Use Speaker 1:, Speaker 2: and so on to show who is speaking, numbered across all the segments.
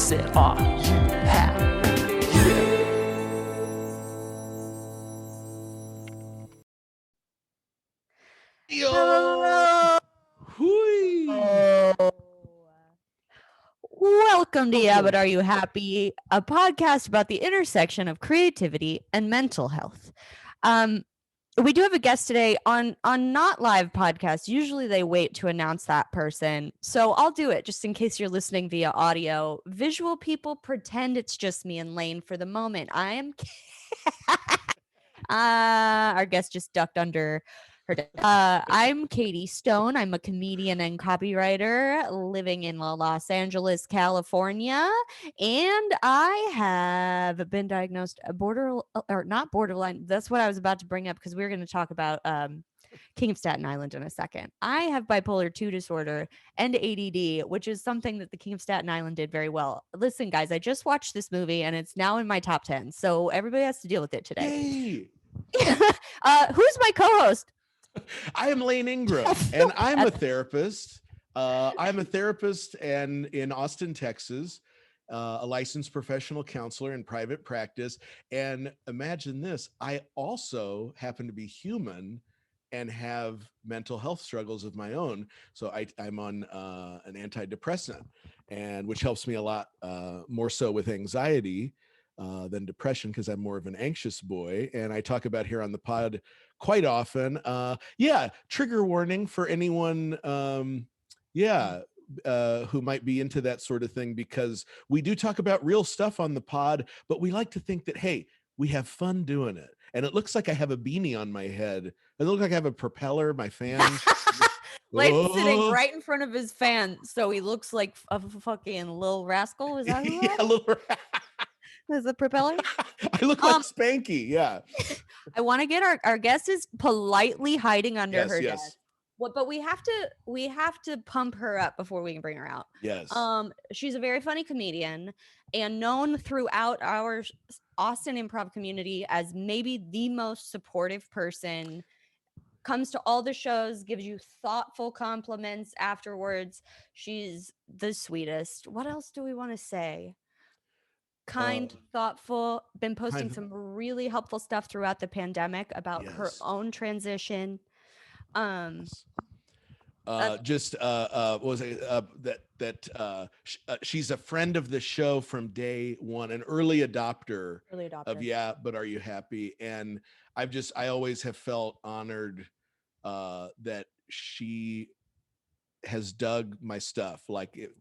Speaker 1: said, are you happy? Yeah.
Speaker 2: Yo!
Speaker 3: Hello. Welcome to Yeah, But Are You Happy? A podcast about the intersection of creativity and mental health. We do have a guest today on not live podcasts. Usually they wait to announce that person. So I'll do it just in case you're listening via audio. Visual people, pretend it's just me and Lane for the moment. I am our guest just ducked under her. I'm Katie Stone. I'm a comedian and copywriter living in Los Angeles, California, and I have been diagnosed not borderline. That's what I was about to bring up because we were going to talk about King of Staten Island in a second. I have bipolar 2 disorder and ADD, which is something that the King of Staten Island did very well. Listen, guys, I just watched this movie and it's now in my top 10, so everybody has to deal with it today. Who's my co-host?
Speaker 2: I am Lane Ingram, and I'm a therapist. I'm a therapist and in Austin, Texas, a licensed professional counselor in private practice. And imagine this, I also happen to be human and have mental health struggles of my own. So I'm on an antidepressant, and which helps me a lot more so with anxiety than depression, because I'm more of an anxious boy. And I talk about here on the pod quite often. Trigger warning for anyone who might be into that sort of thing, because we do talk about real stuff on the pod, but we like to think that, hey, we have fun doing it. And it looks like I have a beanie on my head. It looks like I have a propeller, my fan.
Speaker 3: Lane's sitting right in front of his fan, so he looks like a fucking little rascal. Is that who that is?
Speaker 2: Little
Speaker 3: Is the propeller?
Speaker 2: I look like Spanky, yeah.
Speaker 3: I want to get our guest is politely hiding under her desk. But we have to pump her up before we can bring her out.
Speaker 2: Yes.
Speaker 3: She's a very funny comedian and known throughout our Austin improv community as maybe the most supportive person. Comes to all the shows, gives you thoughtful compliments afterwards. She's the sweetest. What else do we want to say? Kind, thoughtful, been posting some really helpful stuff throughout the pandemic about her own transition.
Speaker 2: She's a friend of the show from day one, an early adopter of Yeah, But Are You Happy? And I always have felt honored that she has dug my stuff,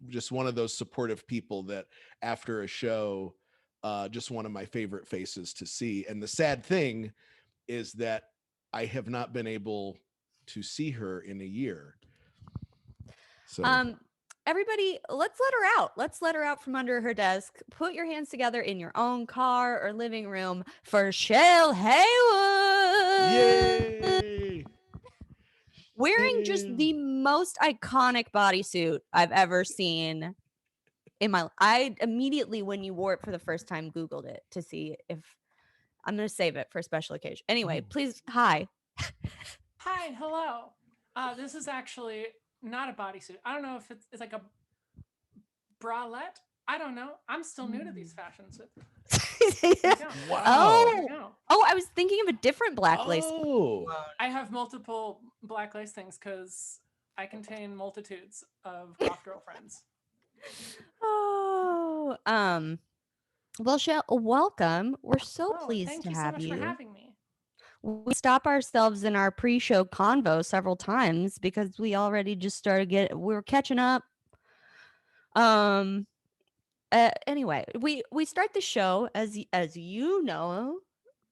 Speaker 2: just one of those supportive people that after a show, just one of my favorite faces to see. And the sad thing is that I have not been able to see her in a year. So
Speaker 3: everybody, let's let her out. Let's let her out from under her desk. Put your hands together in your own car or living room for Shell Haywood.
Speaker 2: Yay!
Speaker 3: Wearing just the most iconic bodysuit I've ever seen in my life. I immediately, when you wore it for the first time, Googled it to see if I'm going to save it for a special occasion. Anyway, please, hi.
Speaker 4: Hi, hello. This is actually not a bodysuit. I don't know if it's like a bralette. I don't know. I'm still new to these fashions.
Speaker 2: Wow.
Speaker 3: I was thinking of a different black lace.
Speaker 4: I have multiple black lace things because I contain multitudes of goth girlfriends.
Speaker 3: Well, Shell, welcome. We're so pleased to have you.
Speaker 4: Thank you so much for having me.
Speaker 3: We stop ourselves in our pre-show convo several times because we already just started we were catching up. Anyway, we start the show as you know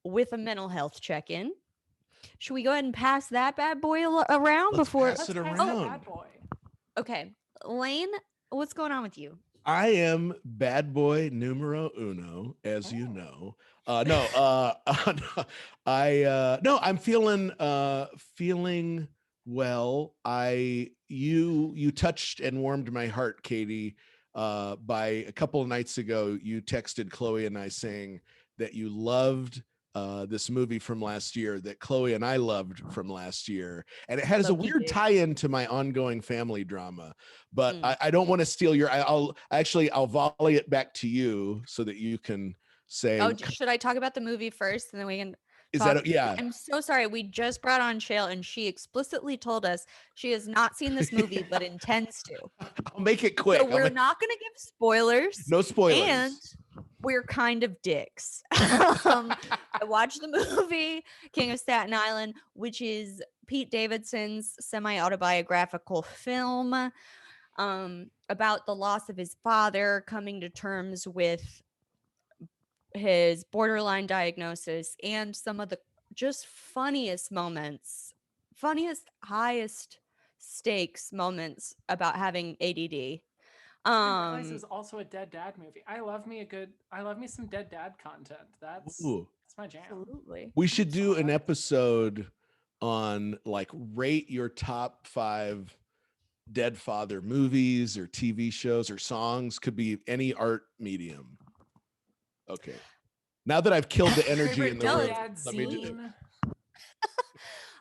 Speaker 3: with a mental health check-in. Should we go ahead and pass that bad boy around before?
Speaker 2: Pass it around.
Speaker 4: Bad boy.
Speaker 3: Okay, Lane, what's going on with you?
Speaker 2: I am bad boy numero uno, as you know. I'm feeling well. You touched and warmed my heart, Katie. By a couple of nights ago, you texted Chloe and I saying that you loved this movie from last year that Chloe and I loved from last year, and it has a
Speaker 3: Love Pete
Speaker 2: weird
Speaker 3: Davidson.
Speaker 2: tie-in to my ongoing family drama. But
Speaker 3: Mm.
Speaker 2: I don't want to steal your. I'll volley it back to you so that you can say.
Speaker 3: Oh, should I talk about the movie first, and then we can?
Speaker 2: Is
Speaker 3: talk?
Speaker 2: that yeah?
Speaker 3: I'm so sorry. We just brought on Shale, and she explicitly told us she has not seen this movie, but intends to.
Speaker 2: I'll make it quick.
Speaker 3: So we're not going to give spoilers.
Speaker 2: No spoilers.
Speaker 3: And we're kind of dicks. I watched the movie King of Staten Island, which is Pete Davidson's semi-autobiographical film about the loss of his father, coming to terms with his borderline diagnosis, and some of the just funniest, highest stakes moments about having ADD.
Speaker 4: I realize it was also a dead dad movie. I love me some dead dad content. That's my jam.
Speaker 3: Absolutely.
Speaker 2: We should do an episode on like rate your top 5 dead father movies or TV shows or songs. Could be any art medium. Okay. Now that I've killed the energy in the room, let me do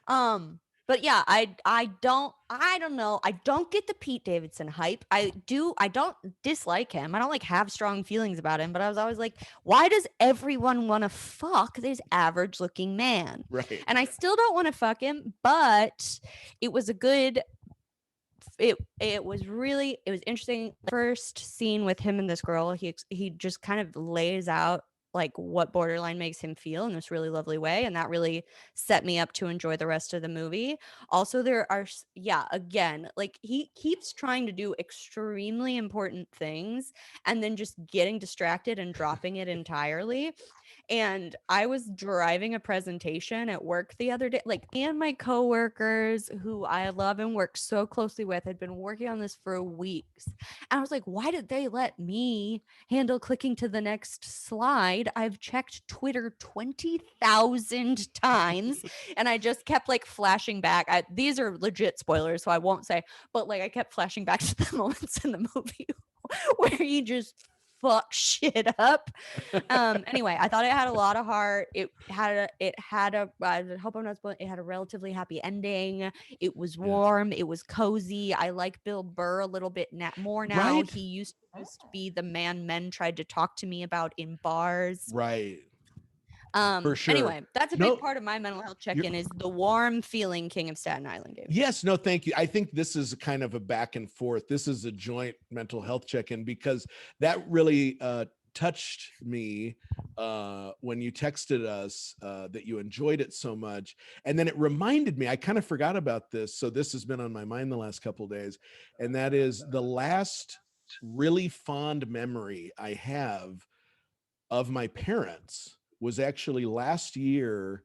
Speaker 2: it.
Speaker 3: But yeah, I don't know. I don't get the Pete Davidson hype. I don't dislike him. I don't like have strong feelings about him, but I was always like, why does everyone want to fuck this average looking man?
Speaker 2: Right.
Speaker 3: And I still don't want to fuck him, but it was a good it was interesting. First scene with him and this girl, he just kind of lays out like what borderline makes him feel in this really lovely way, and that really set me up to enjoy the rest of the movie. Also, there are again, like he keeps trying to do extremely important things and then just getting distracted and dropping it entirely. And I was driving a presentation at work the other day, like, and my coworkers who I love and work so closely with had been working on this for weeks. And I was like, why did they let me handle clicking to the next slide? I've checked Twitter 20,000 times and I just kept like flashing back. These are legit spoilers, so I won't say, but like I kept flashing back to the moments in the movie where he just fuck shit up. Anyway, I thought it had a lot of heart. It had a I hope I'm not spoiling. It had a relatively happy ending. It was warm. It was cozy. I like Bill Burr a little bit more now.
Speaker 2: Right?
Speaker 3: He used to be the man men tried to talk to me about in bars.
Speaker 2: Right. For sure.
Speaker 3: Anyway, that's a big part of my mental health check-in is the warm feeling King of Staten Island gave.
Speaker 2: Yes, no, thank you. I think this is kind of a back and forth. This is a joint mental health check-in because that really touched me when you texted us that you enjoyed it so much. And then it reminded me, I kind of forgot about this. So this has been on my mind the last couple of days. And that is the last really fond memory I have of my parents was actually last year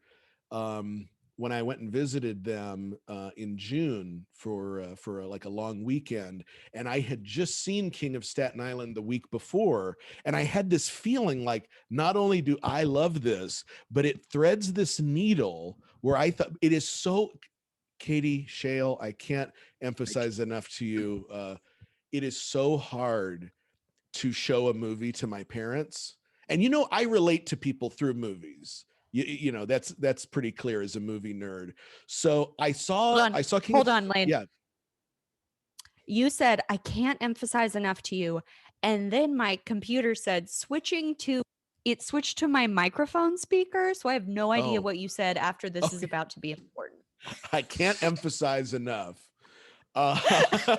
Speaker 2: when I went and visited them in June for like a long weekend. And I had just seen King of Staten Island the week before. And I had this feeling like, not only do I love this, but it threads this needle where I thought it is so, Katie, Shale, I can't emphasize enough to you. It is so hard to show a movie to my parents. And, you know, I relate to people through movies. You know, that's pretty clear as a movie nerd. So I saw King.
Speaker 3: Hold on, Lane.
Speaker 2: Yeah.
Speaker 3: You said, I can't emphasize enough to you. And then my computer said switched to my microphone speaker. So I have no idea what you said after this is about to be important.
Speaker 2: I can't emphasize enough. I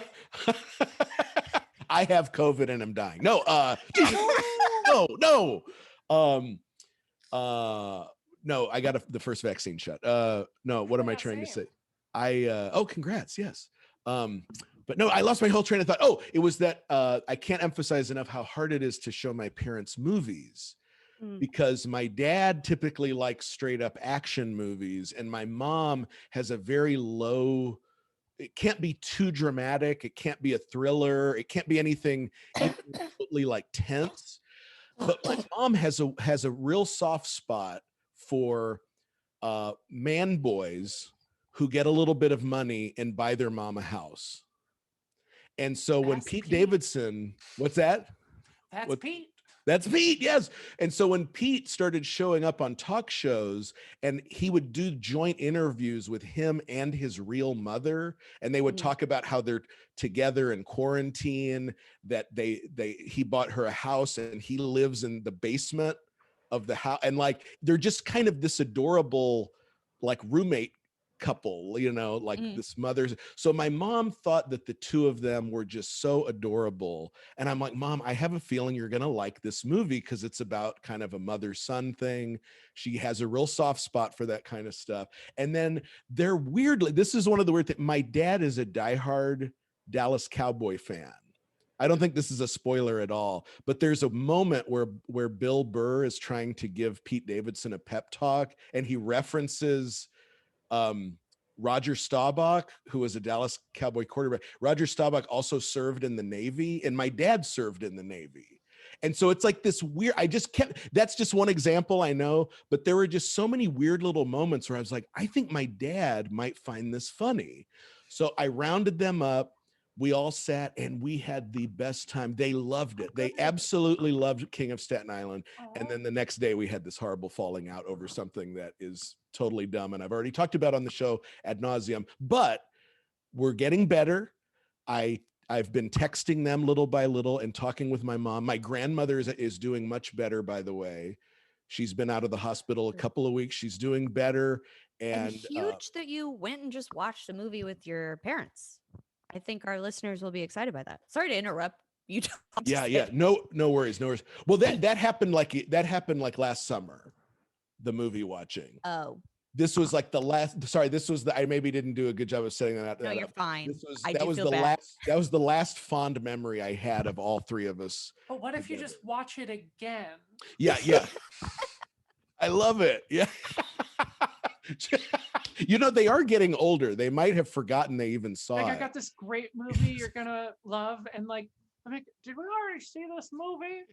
Speaker 2: have COVID and I'm dying. No, no, I got the first vaccine shot. No, what am I trying to say? Congrats. Yes. But no, I lost my whole train of thought. Oh, it was that I can't emphasize enough how hard it is to show my parents movies because my dad typically likes straight up action movies and my mom has a very low, it can't be too dramatic. It can't be a thriller. It can't be anything totally like tense. But my mom has a real soft spot for man boys who get a little bit of money and buy their mom a house. And so when Pete Davidson, what's that?
Speaker 4: That's Pete.
Speaker 2: That's Pete, yes. And so when Pete started showing up on talk shows and he would do joint interviews with him and his real mother, and they would talk about how they're together in quarantine, that he bought her a house and he lives in the basement of the house. And like, they're just kind of this adorable, like roommate couple, like this mother's. So my mom thought that the two of them were just so adorable. And I'm like, Mom, I have a feeling you're going to like this movie because it's about kind of a mother-son thing. She has a real soft spot for that kind of stuff. And then they're weirdly, this is one of the weird things. My dad is a diehard Dallas Cowboy fan. I don't think this is a spoiler at all, but there's a moment where Bill Burr is trying to give Pete Davidson a pep talk, and he references Roger Staubach, who was a Dallas Cowboy quarterback. Roger Staubach also served in the Navy, and my dad served in the Navy. And so it's like this weird, that's just one example, I know, but there were just so many weird little moments where I was like, I think my dad might find this funny. So I rounded them up. We all sat and we had the best time. They loved it. They absolutely loved King of Staten Island. And then the next day we had this horrible falling out over something that is totally dumb. And I've already talked about on the show ad nauseum, but we're getting better. I've been texting them little by little and talking with my mom. My grandmother is doing much better, by the way. She's been out of the hospital a couple of weeks. She's doing better. And
Speaker 3: huge that you went and just watched a movie with your parents. I think our listeners will be excited by that. Sorry to interrupt you.
Speaker 2: Yeah. No worries. Well, that happened like last summer, the movie watching.
Speaker 3: Oh.
Speaker 2: This was like I maybe didn't do a good job of setting that out.
Speaker 3: No, you're fine.
Speaker 2: That was the last fond memory I had of all three of us.
Speaker 4: But what if you just watch it again?
Speaker 2: Yeah. I love it. Yeah. They are getting older. They might have forgotten they even saw it.
Speaker 4: I got this great movie you're gonna love, and like, did we already see this movie?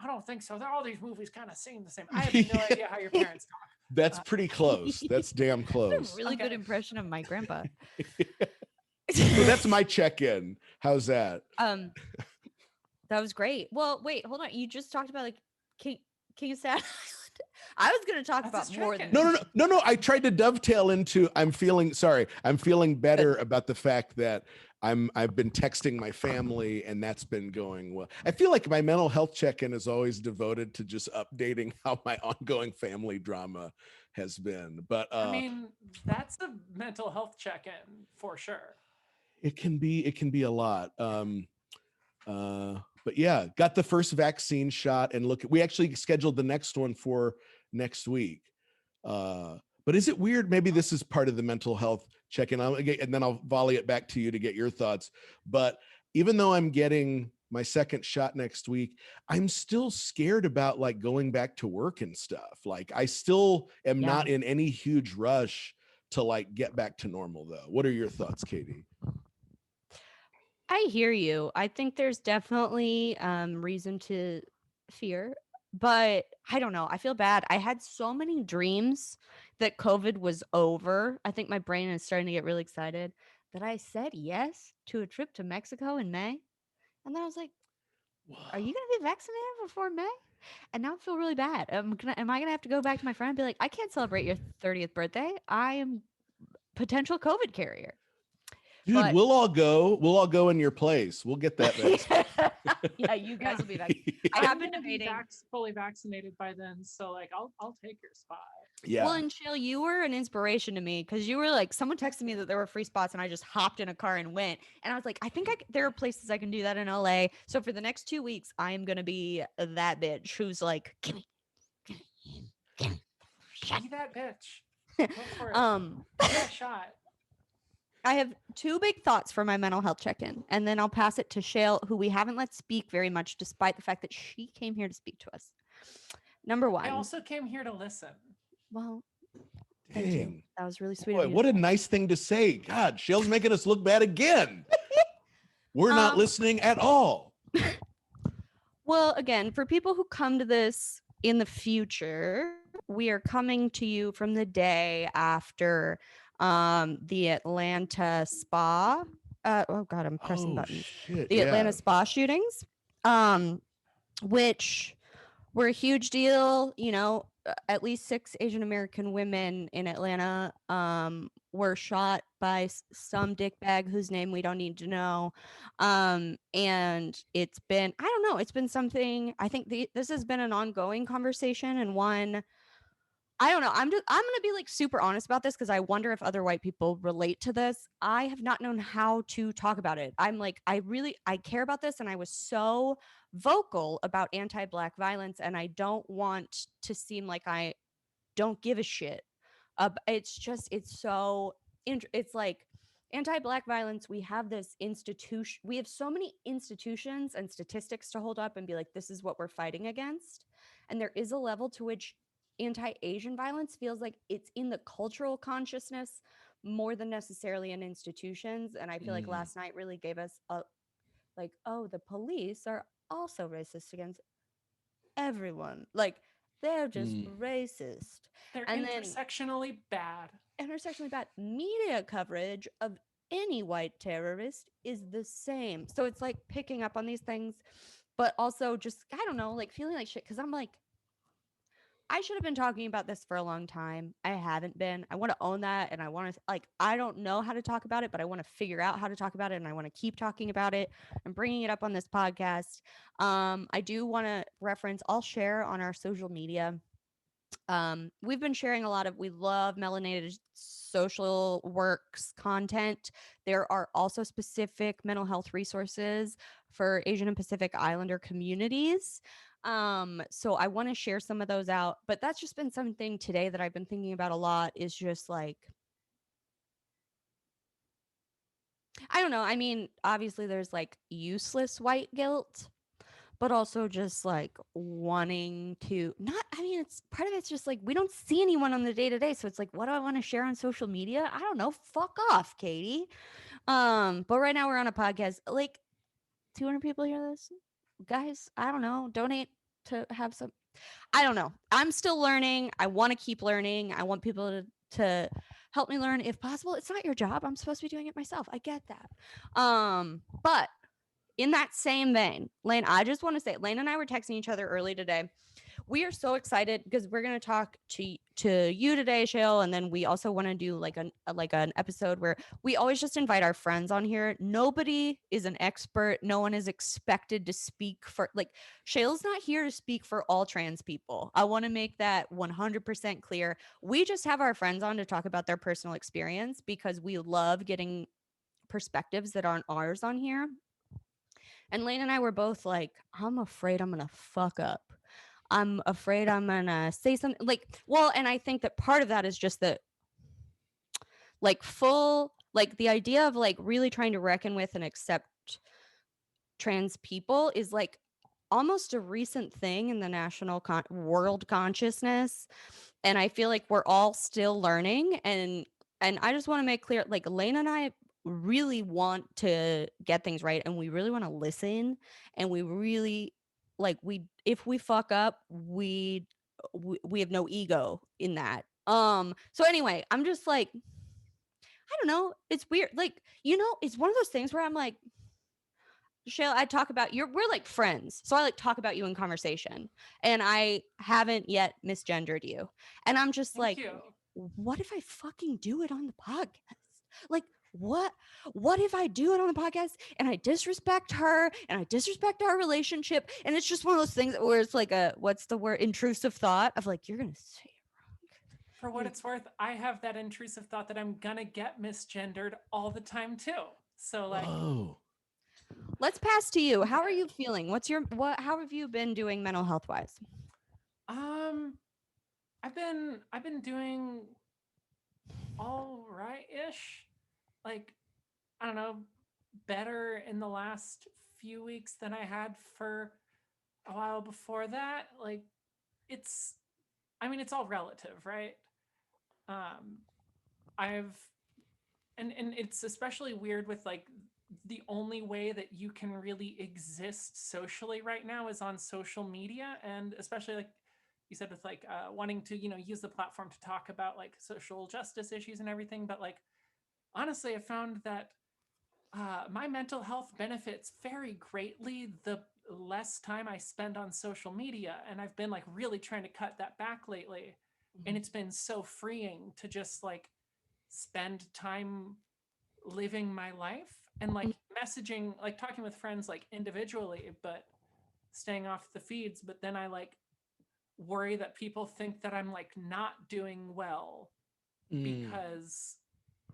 Speaker 4: I don't think so. All these movies kind of seem the same. I have no idea how your parents talk.
Speaker 2: That's pretty close. That's damn close.
Speaker 3: That's a really good impression of my grandpa.
Speaker 2: So that's my check-in. How's that?
Speaker 3: That was great. Well, wait, hold on. You just talked about like King of Staten Island. I was going to talk about more than
Speaker 2: No. I tried to dovetail into. I'm feeling better about the fact that I've been texting my family, and that's been going well. I feel like my mental health check-in is always devoted to just updating how my ongoing family drama has been. But
Speaker 4: I mean, that's a mental health check-in for sure.
Speaker 2: It can be a lot. But yeah, got the first vaccine shot, and we actually scheduled the next one for next week. But is it weird? Maybe this is part of the mental health check-in, and then I'll volley it back to you to get your thoughts. But even though I'm getting my second shot next week, I'm still scared about like going back to work and stuff. Like I still am not in any huge rush to like get back to normal though. What are your thoughts, Katie?
Speaker 3: I hear you. I think there's definitely reason to fear, but I don't know. I feel bad. I had so many dreams that COVID was over. I think my brain is starting to get really excited that I said yes to a trip to Mexico in May. And then I was like, are you going to be vaccinated before May? And now I feel really bad. Am I going to have to go back to my friend and be like, I can't celebrate your 30th birthday. I am potential COVID carrier.
Speaker 2: Dude, we'll all go in your place. We'll get that vaccine.
Speaker 3: Yeah, you guys will be vaccinated. I have been debating
Speaker 4: fully vaccinated by then, so like I'll take your spot.
Speaker 2: Yeah.
Speaker 3: Well, and Chill, you were an inspiration to me because you were like, someone texted me that there were free spots, and I just hopped in a car and went. And I was like, I think there are places I can do that in LA. So for the next 2 weeks, I am gonna be that bitch who's like, give me.
Speaker 4: Be that bitch. Go for it. Give it a shot.
Speaker 3: I have two big thoughts for my mental health check-in, and then I'll pass it to Shale, who we haven't let speak very much, despite the fact that she came here to speak to us. Number one.
Speaker 4: I also came here to listen.
Speaker 3: Well, thank you. That was really sweet.
Speaker 2: Boy,
Speaker 3: of you.
Speaker 2: what a nice thing to say. God, Shale's making us look bad again. We're not listening at all.
Speaker 3: Well, again, for people who come to this in the future, we are coming to you from the day after the Atlanta spa. Oh God, I'm pressing buttons.
Speaker 2: Shit,
Speaker 3: the Atlanta spa shootings. which were a huge deal. At least 6 Asian American women in Atlanta were shot by some dickbag whose name we don't need to know. And it's been, I don't know, it's been something. I think this has been an ongoing conversation, and one, I don't know. I'm gonna be like super honest about this because I wonder if other white people relate to this. I have not known how to talk about it. I'm like, I care about this, and I was so vocal about anti-Black violence, and I don't want to seem like I don't give a shit. It's just, it's so, it's like anti-Black violence. We have this institution. We have so many institutions and statistics to hold up and be like, this is what we're fighting against. And there is a level to which anti-Asian violence feels like it's in the cultural consciousness more than necessarily in institutions. And I feel like last night really gave us a, like, oh, the police are also racist against everyone. Like, they're just racist.
Speaker 4: They're
Speaker 3: And then
Speaker 4: intersectionally bad.
Speaker 3: intersectionally bad media coverage of any white terrorist is the same. So it's like picking up on these things, but also just, I don't know, like feeling like shit. Cause I'm like, I should have been talking about this for a long time. I haven't been. I want to own that. And I want to, like, I don't know how to talk about it, but I want to figure out how to talk about it. And I want to keep talking about it and bringing it up on this podcast. I do want to reference, I'll share on our social media. We've been sharing a lot of, we love melanated social works content. There are also specific mental health resources for Asian and Pacific Islander communities. So I want to share some of those out, but that's just been something today that I've been thinking about a lot, is just like, I don't know. I mean, obviously there's like useless white guilt, but also just like wanting to not, I mean, it's part of it's just like we don't see anyone on the day to day. So it's like, what do I want to share on social media? I don't know. Fuck off, Katie. But right now we're on a podcast. Like 200 people hear this. Guys, I don't know. Donate to have some, I don't know. I'm still learning. I want to keep learning. I want people to help me learn if possible. It's not your job. I'm supposed to be doing it myself. I get that. But in that same vein, Lane, I just want to say, Lane and I were texting each other early today. We are so excited because we're going to talk to you today, Shale, and then we also want to do like an episode where we always just invite our friends on here. Nobody is an expert. No one is expected to speak for, like, Shale's not here to speak for all trans people. I want to make that 100% clear. We just have our friends on to talk about their personal experience because we love getting perspectives that aren't ours on here. And Lane and I were both like, I'm afraid I'm going to fuck up. I'm afraid I'm going to say something like, well, and I think that part of that is just that, like, the idea of like really trying to reckon with and accept trans people is like almost a recent thing in the national world consciousness. And I feel like we're all still learning. And I just want to make clear, like, Lane and I really want to get things right, and we really want to listen, and we really, like, if we fuck up, we have no ego in that. So anyway, I'm just like, I don't know, it's weird, like, it's one of those things where I'm like, Shayla, I talk about we're like friends. So I like talk about you in conversation, and I haven't yet misgendered you. And I'm just
Speaker 4: Thank
Speaker 3: like,
Speaker 4: you.
Speaker 3: what if I fucking do it on the podcast? Like, what if I do it on the podcast and I disrespect her and I disrespect our relationship? And it's just one of those things where it's like what's the word? Intrusive thought of like, you're going to say it wrong.
Speaker 4: For what it's worth, I have that intrusive thought that I'm gonna get misgendered all the time too. So like,
Speaker 2: Oh,
Speaker 3: Let's pass to you. How are you feeling? How have you been doing mental health wise?
Speaker 4: I've been doing all right-ish. Like, I don't know, better in the last few weeks than I had for a while before that. Like, it's it's all relative, right? Um I've and it's especially weird with like the only way that you can really exist socially right now is on social media, and especially like you said with like wanting to use the platform to talk about like social justice issues and everything. But like honestly, I found that my mental health benefits very greatly the less time I spend on social media. And I've been like really trying to cut that back lately. And it's been so freeing to just like spend time living my life and like messaging, like talking with friends like individually, but staying off the feeds. But then I like worry that people think that I'm like not doing well because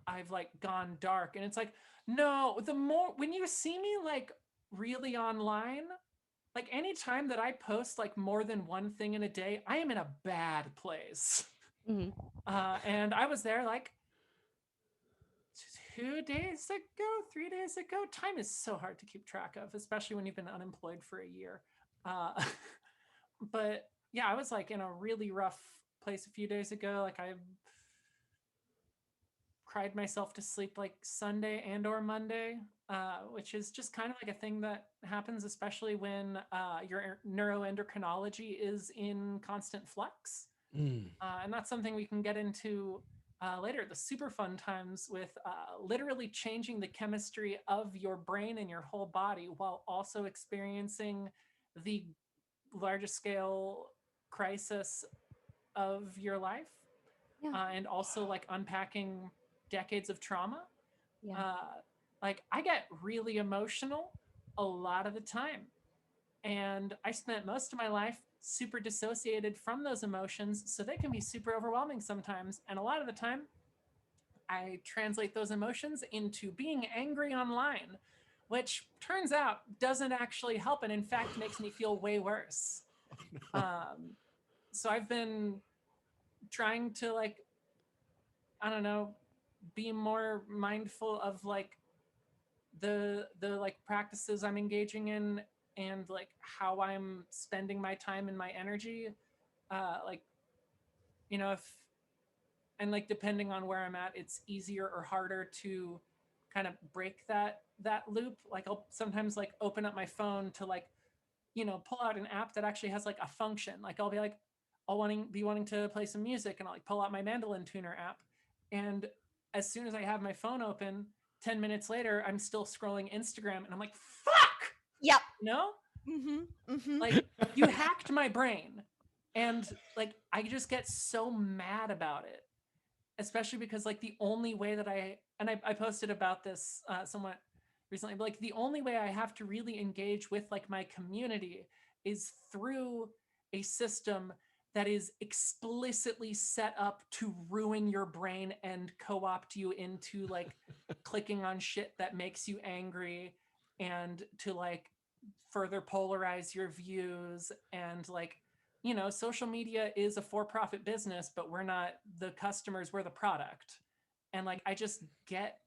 Speaker 4: I've like gone dark. And it's like, no, the more when you see me like really online, like anytime that I post like more than one thing in a day, I am in a bad place. And I was there like 2 days ago, 3 days ago. Time is so hard to keep track of, especially when you've been unemployed for a year. But yeah, I was like in a really rough place a few days ago. Like I cried myself to sleep like Sunday and or Monday, which is just kind of like a thing that happens, especially when your neuroendocrinology is in constant flux. And that's something we can get into later, the super fun times with literally changing the chemistry of your brain and your whole body while also experiencing the largest scale crisis of your life. And also like unpacking decades of trauma. Like I get really emotional a lot of the time. And I spent most of my life super dissociated from those emotions. So they can be super overwhelming sometimes. And a lot of the time, I translate those emotions into being angry online, which turns out doesn't actually help. And in fact, makes me feel way worse. So I've been trying to like, I don't know, be more mindful of like the like practices I'm engaging in and like how I'm spending my time and my energy. Like, you know, if and like depending on where I'm at, it's easier or harder to kind of break that loop. Like I'll sometimes like open up my phone to like, you know, pull out an app that actually has like a function. Like I'll be like, be wanting to play some music and I'll like pull out my mandolin tuner app. And as soon as I have my phone open, 10 minutes later, I'm still scrolling Instagram and I'm like, fuck!
Speaker 3: Yep.
Speaker 4: You know?
Speaker 3: Mm-hmm.
Speaker 4: Like you hacked my brain. And like I just get so mad about it. Especially because like the only way that I posted about this somewhat recently, but like the only way I have to really engage with like my community is through a system that is explicitly set up to ruin your brain and co-opt you into like clicking on shit that makes you angry and to like further polarize your views. And like, you know, social media is a for-profit business, but we're not the customers, we're the product. And like I just get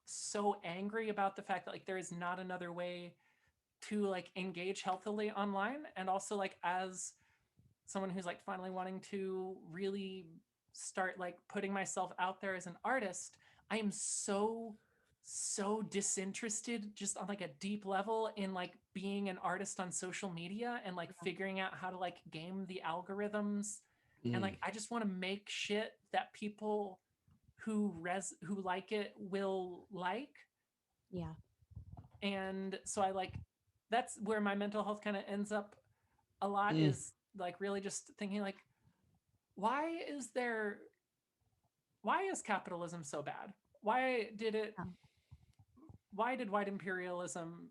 Speaker 4: so angry about the fact that like there is not another way to like engage healthily online. And also like as someone who's like finally wanting to really start like putting myself out there as an artist, I am so disinterested just on like a deep level in like being an artist on social media and like figuring out how to like game the algorithms. And like I just want to make shit that people who like it will like.
Speaker 3: Yeah.
Speaker 4: And so I like that's where my mental health kind of ends up a lot, is like really just thinking like, why is capitalism so bad? Why did white imperialism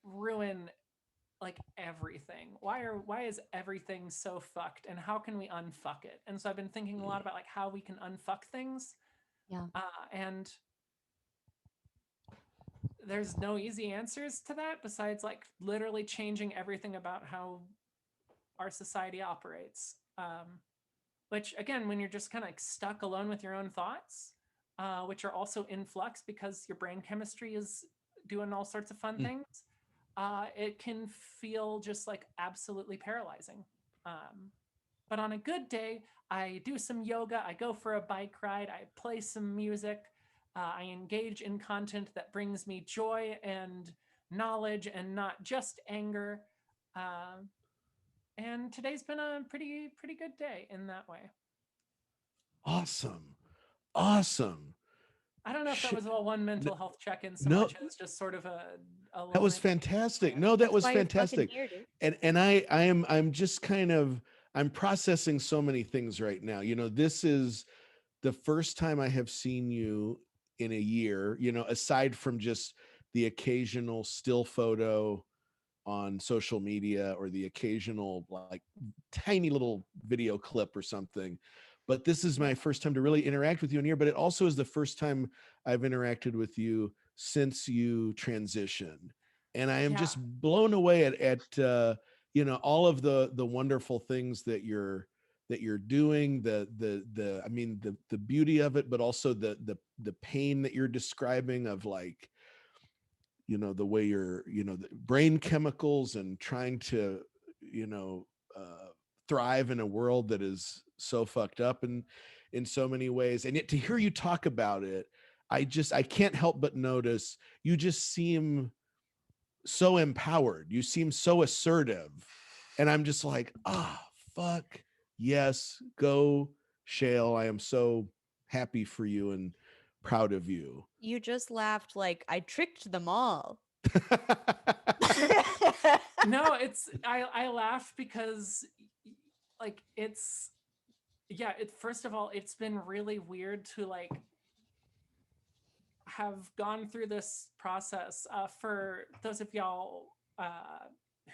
Speaker 4: ruin like everything? Why is everything so fucked, and how can we unfuck it? And so I've been thinking a lot about like how we can unfuck things. And there's no easy answers to that besides like literally changing everything about how our society operates. Which again, when you're just kind of like stuck alone with your own thoughts, which are also in flux because your brain chemistry is doing all sorts of fun things, it can feel just like absolutely paralyzing. But on a good day, I do some yoga, I go for a bike ride, I play some music, I engage in content that brings me joy and knowledge and not just anger. And today's been a pretty good day in that way.
Speaker 2: Awesome.
Speaker 4: I don't know if that was all one mental health check-in so
Speaker 2: No.
Speaker 4: much as just sort of a
Speaker 2: That was fantastic. No, that was
Speaker 3: why you're fucking
Speaker 2: fantastic.
Speaker 3: here, dude.
Speaker 2: And I'm just kind of, I'm processing so many things right now. You know, this is the first time I have seen you in a year, you know, aside from just the occasional still photo on social media or the occasional like tiny little video clip or something. But this is my first time to really interact with you in here. But it also is the first time I've interacted with you since you transitioned. And I am
Speaker 4: Yeah.
Speaker 2: just blown away at you know, all of the wonderful things that you're doing, the I mean the beauty of it, but also the pain that you're describing of like, you know, the way you're, you know, the brain chemicals and trying to, you know, thrive in a world that is so fucked up in so many ways. And yet to hear you talk about it, I can't help but notice you just seem so empowered. You seem so assertive. And I'm just like, fuck. Yes, go Shale. I am so happy for you and proud of you.
Speaker 3: You just laughed like I tricked them all.
Speaker 4: No, it's I laugh because like it's yeah, it first of all, it's been really weird to like have gone through this process. For those of y'all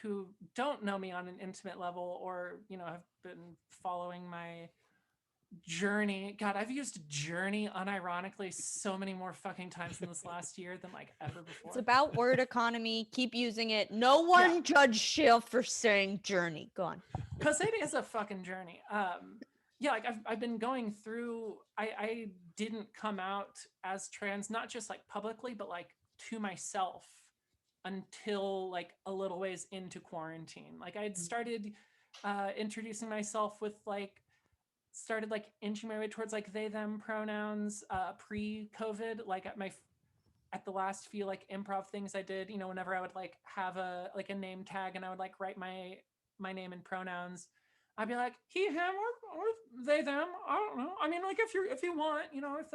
Speaker 4: who don't know me on an intimate level or, you know, have been following my journey. God, I've used journey unironically so many more fucking times in this last year than like ever before.
Speaker 3: It's about word economy. Keep using it. No one judge Shale for saying journey. Go on.
Speaker 4: Because it is a fucking journey. Yeah, like I've been going through. I didn't come out as trans, not just like publicly, but like to myself until like a little ways into quarantine. Like I had started introducing myself with like started like inching my way towards like they them pronouns pre-COVID, like at the last few like improv things I did, you know, whenever I would like have a like a name tag and I would like write my name in pronouns, I'd be like he him or they them, I don't know, I mean like if you want, you know, if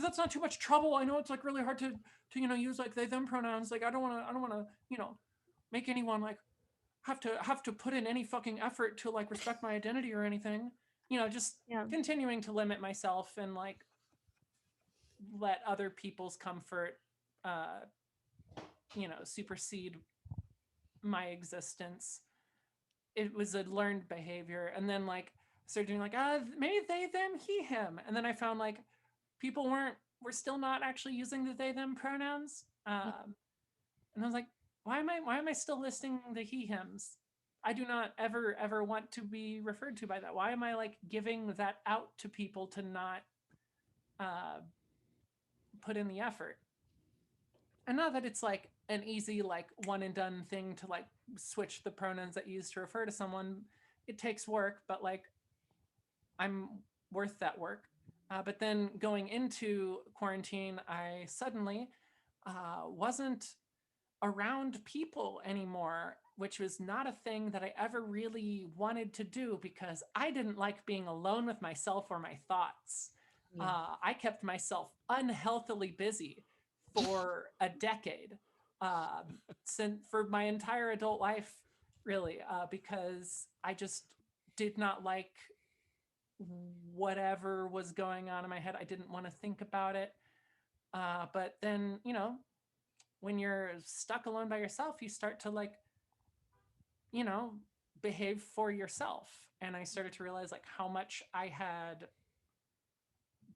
Speaker 4: that's not too much trouble. I know it's like really hard to you know use like they them pronouns, like I don't want to you know make anyone like have to put in any fucking effort to like respect my identity or anything, you know, just continuing to limit myself and like let other people's comfort you know supersede my existence. It was a learned behavior, and then like started doing like maybe they them he him, and then I found like people were still not actually using the they them pronouns, and I was like, why am I still listing the he hims? I do not ever want to be referred to by that. Why am I like giving that out to people to not put in the effort? And not that it's like an easy like one and done thing to like switch the pronouns that you use to refer to someone. It takes work, but like I'm worth that work. But then going into quarantine, I suddenly wasn't around people anymore, which was not a thing that I ever really wanted to do because I didn't like being alone with myself or my thoughts. I kept myself unhealthily busy for a decade, since for my entire adult life, really, because I just did not like whatever was going on in my head. I didn't want to think about it. But then, you know, when you're stuck alone by yourself, you start to like, you know, behave for yourself. And I started to realize like how much I had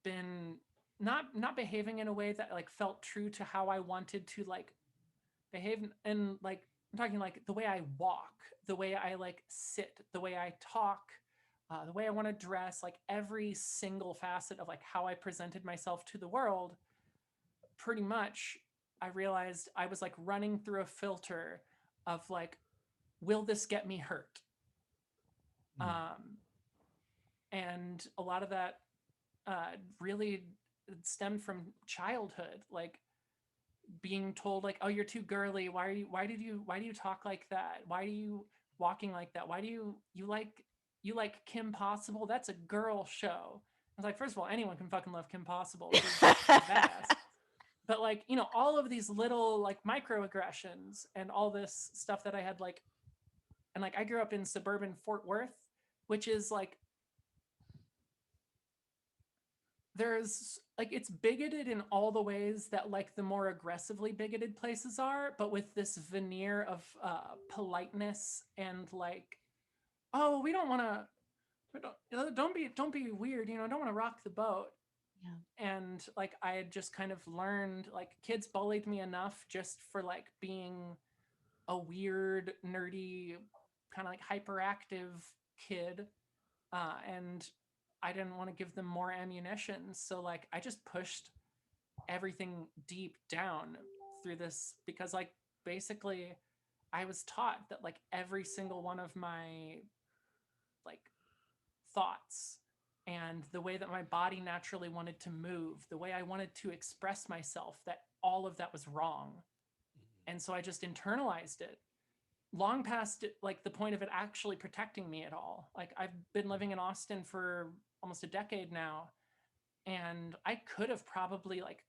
Speaker 4: been not behaving in a way that like felt true to how I wanted to like behave. And like I'm talking like the way I walk, the way I like sit, the way I talk, the way I want to dress, like every single facet of like how I presented myself to the world. Pretty much I realized I was like running through a filter of like, will this get me hurt? And a lot of that really stemmed from childhood, like being told like, oh, you're too girly. Why do you talk like that? Why are you walking like that? Why do you like Kim Possible? That's a girl show. I was like, first of all, anyone can fucking love Kim Possible. She's badass. like, you know, all of these little like microaggressions and all this stuff that I had like, and like I grew up in suburban Fort Worth, which is like, there's like, it's bigoted in all the ways that like the more aggressively bigoted places are, but with this veneer of politeness and like, oh, we don't want to, don't be weird, you know, don't want to rock the boat.
Speaker 3: Yeah.
Speaker 4: And like I had just kind of learned, like kids bullied me enough just for like being a weird nerdy kind of like hyperactive kid, and I didn't want to give them more ammunition, so like I just pushed everything deep down through this, because like basically I was taught that like every single one of my like thoughts and the way that my body naturally wanted to move, the way I wanted to express myself, that all of that was wrong. And so I just internalized it long past it, like the point of it actually protecting me at all. Like I've been living in Austin for almost a decade now, and I could have probably like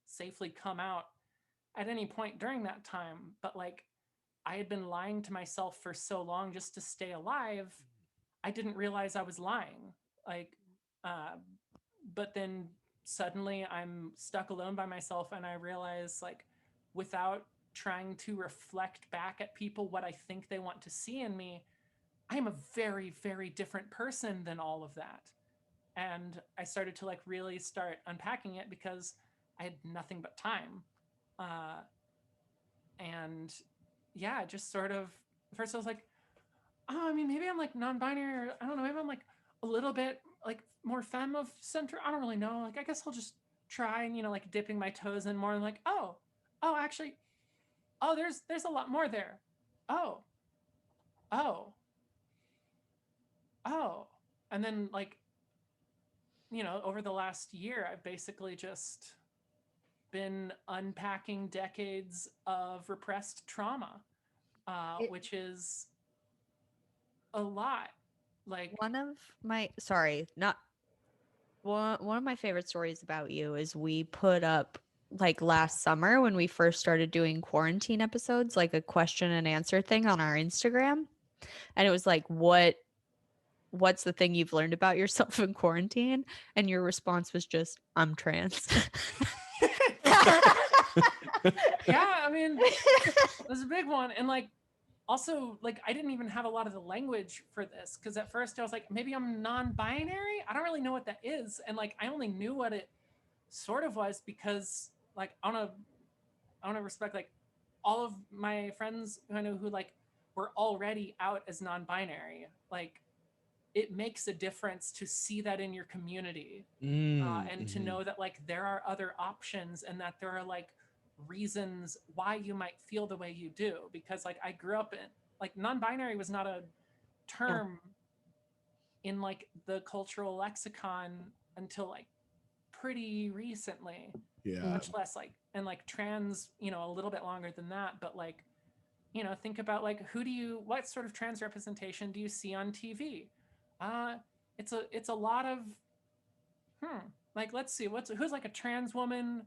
Speaker 4: safely come out at any point during that time, but like I had been lying to myself for so long just to stay alive, I didn't realize I was lying. Like, uh, but then suddenly I'm stuck alone by myself, and I realize, like, without trying to reflect back at people what I think they want to see in me, I am a very, very different person than all of that. And I started to like really start unpacking it because I had nothing but time. Uh, and yeah, just sort of, first I was like, oh, I mean, maybe I'm like non-binary, or I don't know, maybe I'm like a little bit like more femme of center. I don't really know. Like, I guess I'll just try and, you know, like dipping my toes in more, and like, oh, actually, oh, there's a lot more there. Oh, oh, oh. And then like, you know, over the last year, I've basically just been unpacking decades of repressed trauma,
Speaker 3: It,
Speaker 4: which is a lot. Like,
Speaker 3: one of my sorry, not one of my favorite stories about you is we put up like last summer when we first started doing quarantine episodes, like a question and answer thing on our Instagram. And it was like, what's the thing you've learned about yourself in quarantine? And your response was just, I'm trans.
Speaker 4: yeah, I mean, there's a big one. And like, also, like, I didn't even have a lot of the language for this, because at first I was like, maybe I'm non-binary. I don't really know what that is. And like, I only knew what it sort of was because like I want to respect like all of my friends who I know who like were already out as non-binary. Like, it makes a difference to see that in your community, and to know that like there are other options, and that there are like reasons why you might feel the way you do. Because like I grew up in, like, non-binary was not a
Speaker 3: Yeah.
Speaker 4: term in like the cultural lexicon until like pretty recently,
Speaker 2: Yeah.
Speaker 3: Mm.
Speaker 4: much less like, and like trans, you know, a little bit longer than that. But like, you know, think about like, what sort of trans representation do you see on TV? uh it's a lot of, like, let's see, who's like a trans woman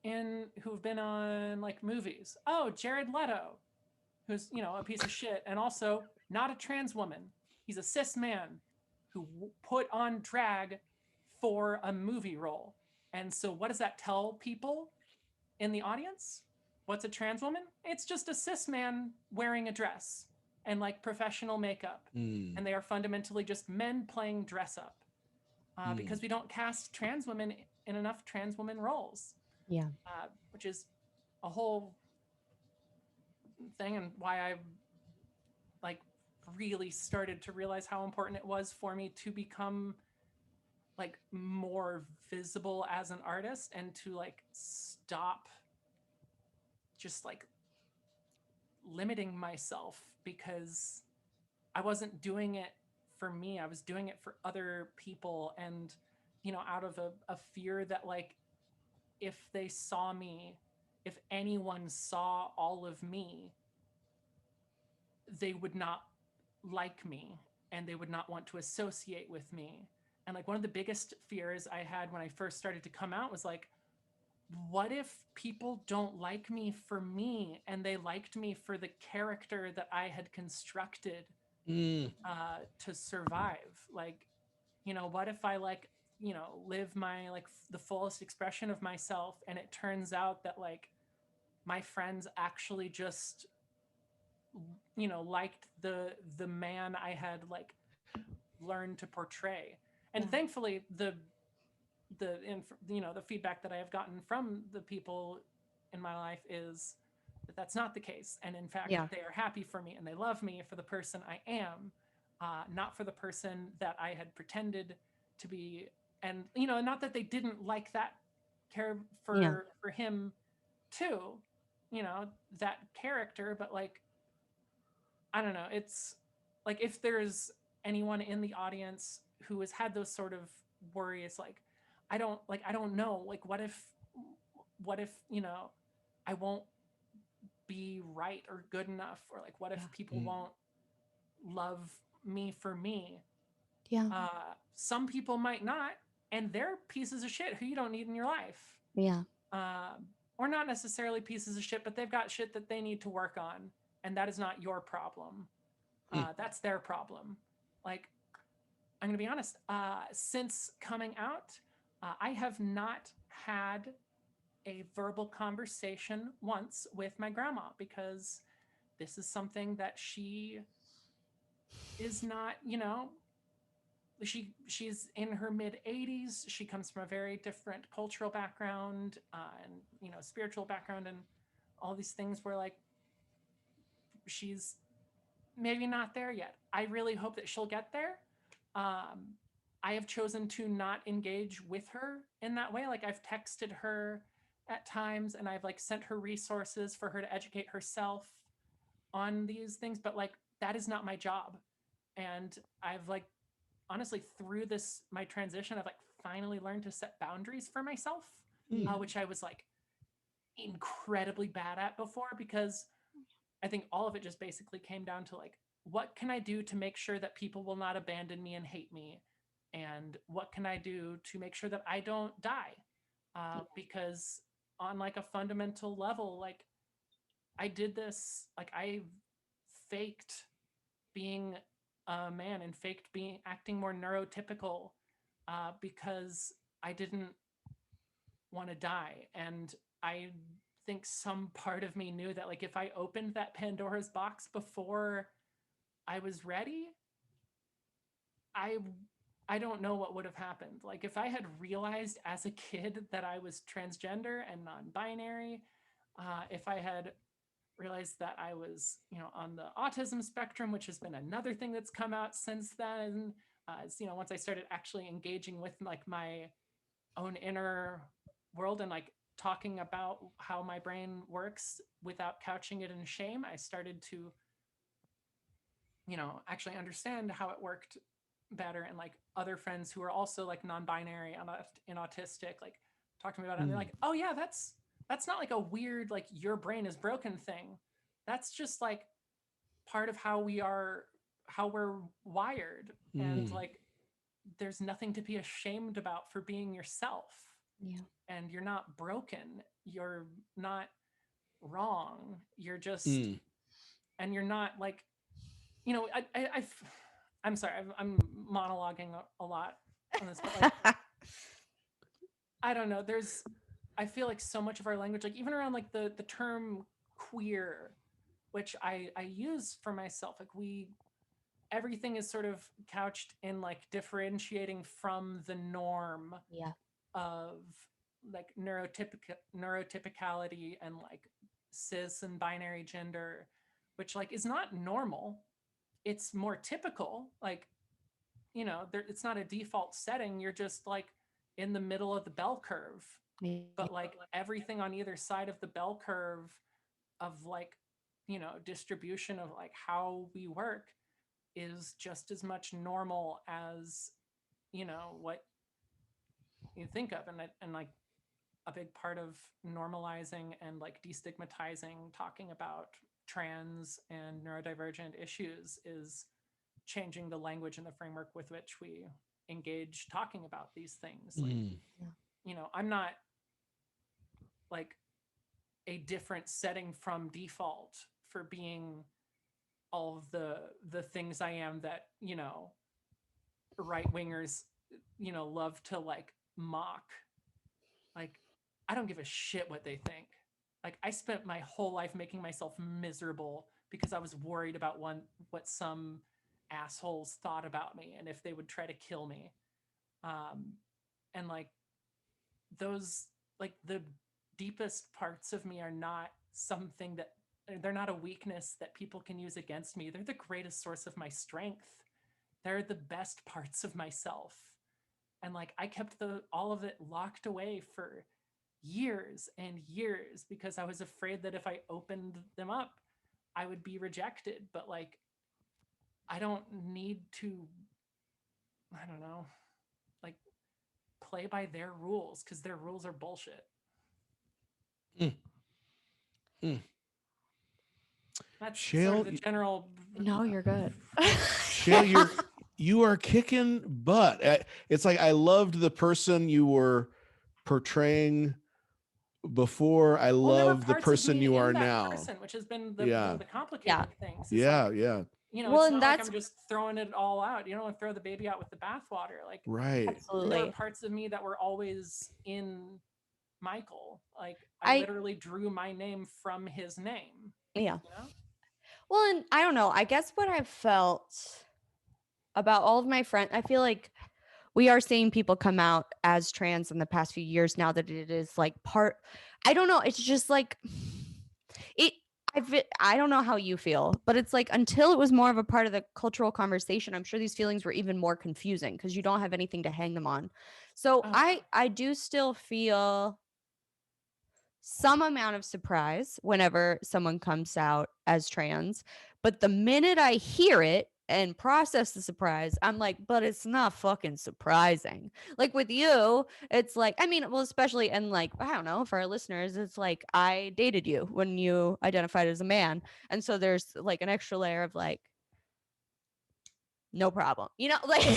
Speaker 4: in who've been on like movies. Oh, Jared Leto, who's, you know, a piece of shit, and also not a trans woman. He's a cis man who put on drag for a movie role. And so what does that tell people in the audience? What's a trans woman? It's just a cis man wearing a dress and like professional makeup.
Speaker 2: Mm.
Speaker 4: And they are fundamentally just men playing dress up, because we don't cast trans women in enough trans woman roles,
Speaker 3: Yeah.
Speaker 4: which is a whole thing, and why I like really started to realize how important it was for me to become like more visible as an artist, and to like stop just like limiting myself, because I wasn't doing it for me. I was doing it for other people. And, you know, out of a fear that like, if they saw me, if anyone saw all of me, they would not like me, and they would not want to associate with me. And like, one of the biggest fears I had when I first started to come out was like, what if people don't like me for me and they liked me for the character that I had constructed
Speaker 2: Mm.
Speaker 4: to survive? Like, what if I like, live my like the fullest expression of myself, and it turns out that like my friends actually just liked the man I had like learned to portray. And
Speaker 3: Yeah.
Speaker 4: thankfully the feedback that I have gotten from the people in my life is that that's not the case, and in fact
Speaker 3: Yeah.
Speaker 4: that they are happy for me and they love me for the person I am, not for the person that I had pretended to be. And not that they didn't like that care
Speaker 3: Yeah.
Speaker 4: for him too, that character, but like I don't know. It's like if there's anyone in the audience who has had those sort of worries, like I don't know, like what if I won't be right or good enough, or like what if
Speaker 3: Yeah.
Speaker 4: people
Speaker 2: Mm.
Speaker 4: won't love me for me?
Speaker 3: Yeah.
Speaker 4: Some people might not, and they're pieces of shit who you don't need in your life.
Speaker 3: Yeah.
Speaker 4: Or not necessarily pieces of shit, but they've got shit that they need to work on, and that is not your problem.
Speaker 2: Mm.
Speaker 4: That's their problem. Like, I'm going to be honest, since coming out, I have not had a verbal conversation once with my grandma, because this is something that she is not, she's in her mid 80s. She comes from a very different cultural background, and spiritual background, and all these things where like she's maybe not there yet. I really hope that she'll get there. Um, I have chosen to not engage with her in that way. Like I've texted her at times, and I've like sent her resources for her to educate herself on these things, but like that is not my job. And I've like honestly through this my transition, I've like finally learned to set boundaries for myself,
Speaker 2: Mm.
Speaker 4: which I was like incredibly bad at before, because I think all of it just basically came down to like, what can I do to make sure that people will not abandon me and hate me? And what can I do to make sure that I don't die? Because on like a fundamental level, like I did this, like I faked being a man and faked being acting more neurotypical, because I didn't want to die. And I think some part of me knew that like if I opened that Pandora's box before I was ready, I I don't know what would have happened. Like if I had realized as a kid that I was transgender and non-binary, if I had realized that I was, on the autism spectrum, which has been another thing that's come out since then. Once I started actually engaging with like my own inner world and like talking about how my brain works without couching it in shame, I started to, actually understand how it worked better. And like other friends who are also like non-binary and autistic, like talk to me about it, and they're
Speaker 2: Mm.
Speaker 4: like, oh yeah, that's not like a weird like your brain is broken thing. That's just like part of how we're wired. And
Speaker 2: Mm.
Speaker 4: like there's nothing to be ashamed about for being yourself.
Speaker 3: Yeah.
Speaker 4: And you're not broken, you're not wrong, you're just,
Speaker 2: Mm.
Speaker 4: and you're not like, I'm sorry, I'm monologuing a lot on this, but like I don't know, I feel like so much of our language, like even around like the term queer, which I use for myself, like everything is sort of couched in like differentiating from the norm
Speaker 3: Yeah.
Speaker 4: of like neurotypicality and like cis and binary gender, which like is not normal. It's more typical. Like, it's not a default setting. You're just like in the middle of the bell curve.
Speaker 3: Yeah.
Speaker 4: But like everything on either side of the bell curve of like, distribution of like how we work is just as much normal as, what you think of. And like a big part of normalizing and like destigmatizing talking about trans and neurodivergent issues is changing the language and the framework with which we engage talking about these things. Like,
Speaker 2: Mm.
Speaker 3: Yeah.
Speaker 4: I'm not like a different setting from default for being all of the things I am that, right wingers, love to like mock. Like, I don't give a shit what they think. Like, I spent my whole life making myself miserable because I was worried about what some assholes thought about me and if they would try to kill me. And like those, like the deepest parts of me are not something that they're not a weakness that people can use against me. They're the greatest source of my strength. They're the best parts of myself. And like I kept all of it locked away for years and years because I was afraid that if I opened them up, I would be rejected. But like I don't need to, I don't know, like play by their rules because their rules are bullshit. That's
Speaker 2: Shale,
Speaker 4: sort of the general.
Speaker 3: No, you're good.
Speaker 2: Shale, you are kicking butt. It's like I loved the person you were portraying before. I
Speaker 4: Well, there were
Speaker 2: love the
Speaker 4: parts of
Speaker 2: person
Speaker 4: me
Speaker 2: you
Speaker 4: in
Speaker 2: are
Speaker 4: that
Speaker 2: now.
Speaker 4: person, which has been
Speaker 2: Yeah.
Speaker 4: the complicated things. It's
Speaker 2: Yeah,
Speaker 4: like,
Speaker 2: yeah.
Speaker 3: Well,
Speaker 4: it's
Speaker 3: and
Speaker 4: not like
Speaker 3: that's
Speaker 4: I'm just throwing it all out. You don't want to throw the baby out with the bathwater. Like,
Speaker 2: Right.
Speaker 4: there
Speaker 3: absolutely.
Speaker 4: were parts of me that were always in Michael. Like, I
Speaker 3: I
Speaker 4: literally drew my name from his name.
Speaker 3: yeah.
Speaker 4: You know?
Speaker 3: Well, and I don't know. I guess what I've felt about all of my friends, I feel like we are seeing people come out as trans in the past few years now that it is like part. I don't know. It's just like it. I don't know how you feel, but it's like until it was more of a part of the cultural conversation, I'm sure these feelings were even more confusing because you don't have anything to hang them on. So
Speaker 4: Oh, yeah.
Speaker 3: I do still feel some amount of surprise whenever someone comes out as trans. But the minute I hear it and process the surprise, I'm like, but it's not fucking surprising. Like with you, it's like, I mean, well, especially, and like, I don't know, for our listeners, it's like I dated you when you identified as a man. And so there's like an extra layer of like, no problem. Like
Speaker 4: Am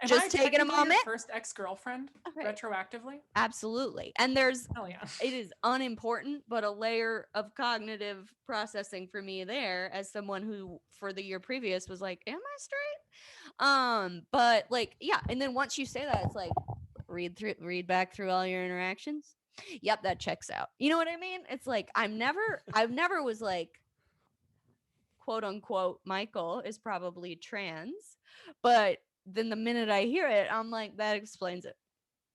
Speaker 3: just
Speaker 4: I
Speaker 3: taking a
Speaker 4: technically your
Speaker 3: moment.
Speaker 4: first ex-girlfriend
Speaker 3: Right.
Speaker 4: retroactively?
Speaker 3: Absolutely. And there's
Speaker 4: Hell yeah.
Speaker 3: it is unimportant, but a layer of cognitive processing for me there as someone who for the year previous was like, am I straight? But like, yeah. And then once you say that, it's like read back through all your interactions. Yep, that checks out. You know what I mean? It's like I've never was like, quote unquote, Michael is probably trans. But then the minute I hear it, I'm like, that explains it.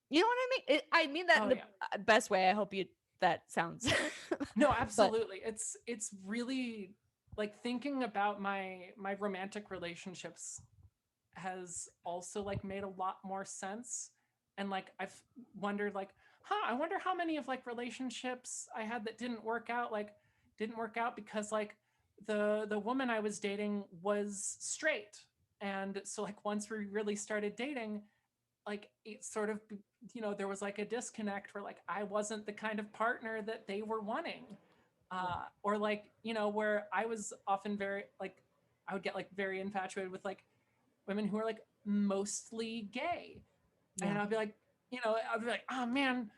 Speaker 3: You know what I mean? I mean that in the best way. I hope that sounds.
Speaker 4: No, absolutely. It's really like thinking about my romantic relationships has also like made a lot more sense. And like I've wondered like, I wonder how many of like relationships I had that didn't work out because like the woman I was dating was straight. And so like once we really started dating, like it sort of, there was like a disconnect where like I wasn't the kind of partner that they were wanting. Or like, where I was often very like, I would get like very infatuated with like women who are like mostly gay.
Speaker 3: Yeah.
Speaker 4: And I'd be like, oh man,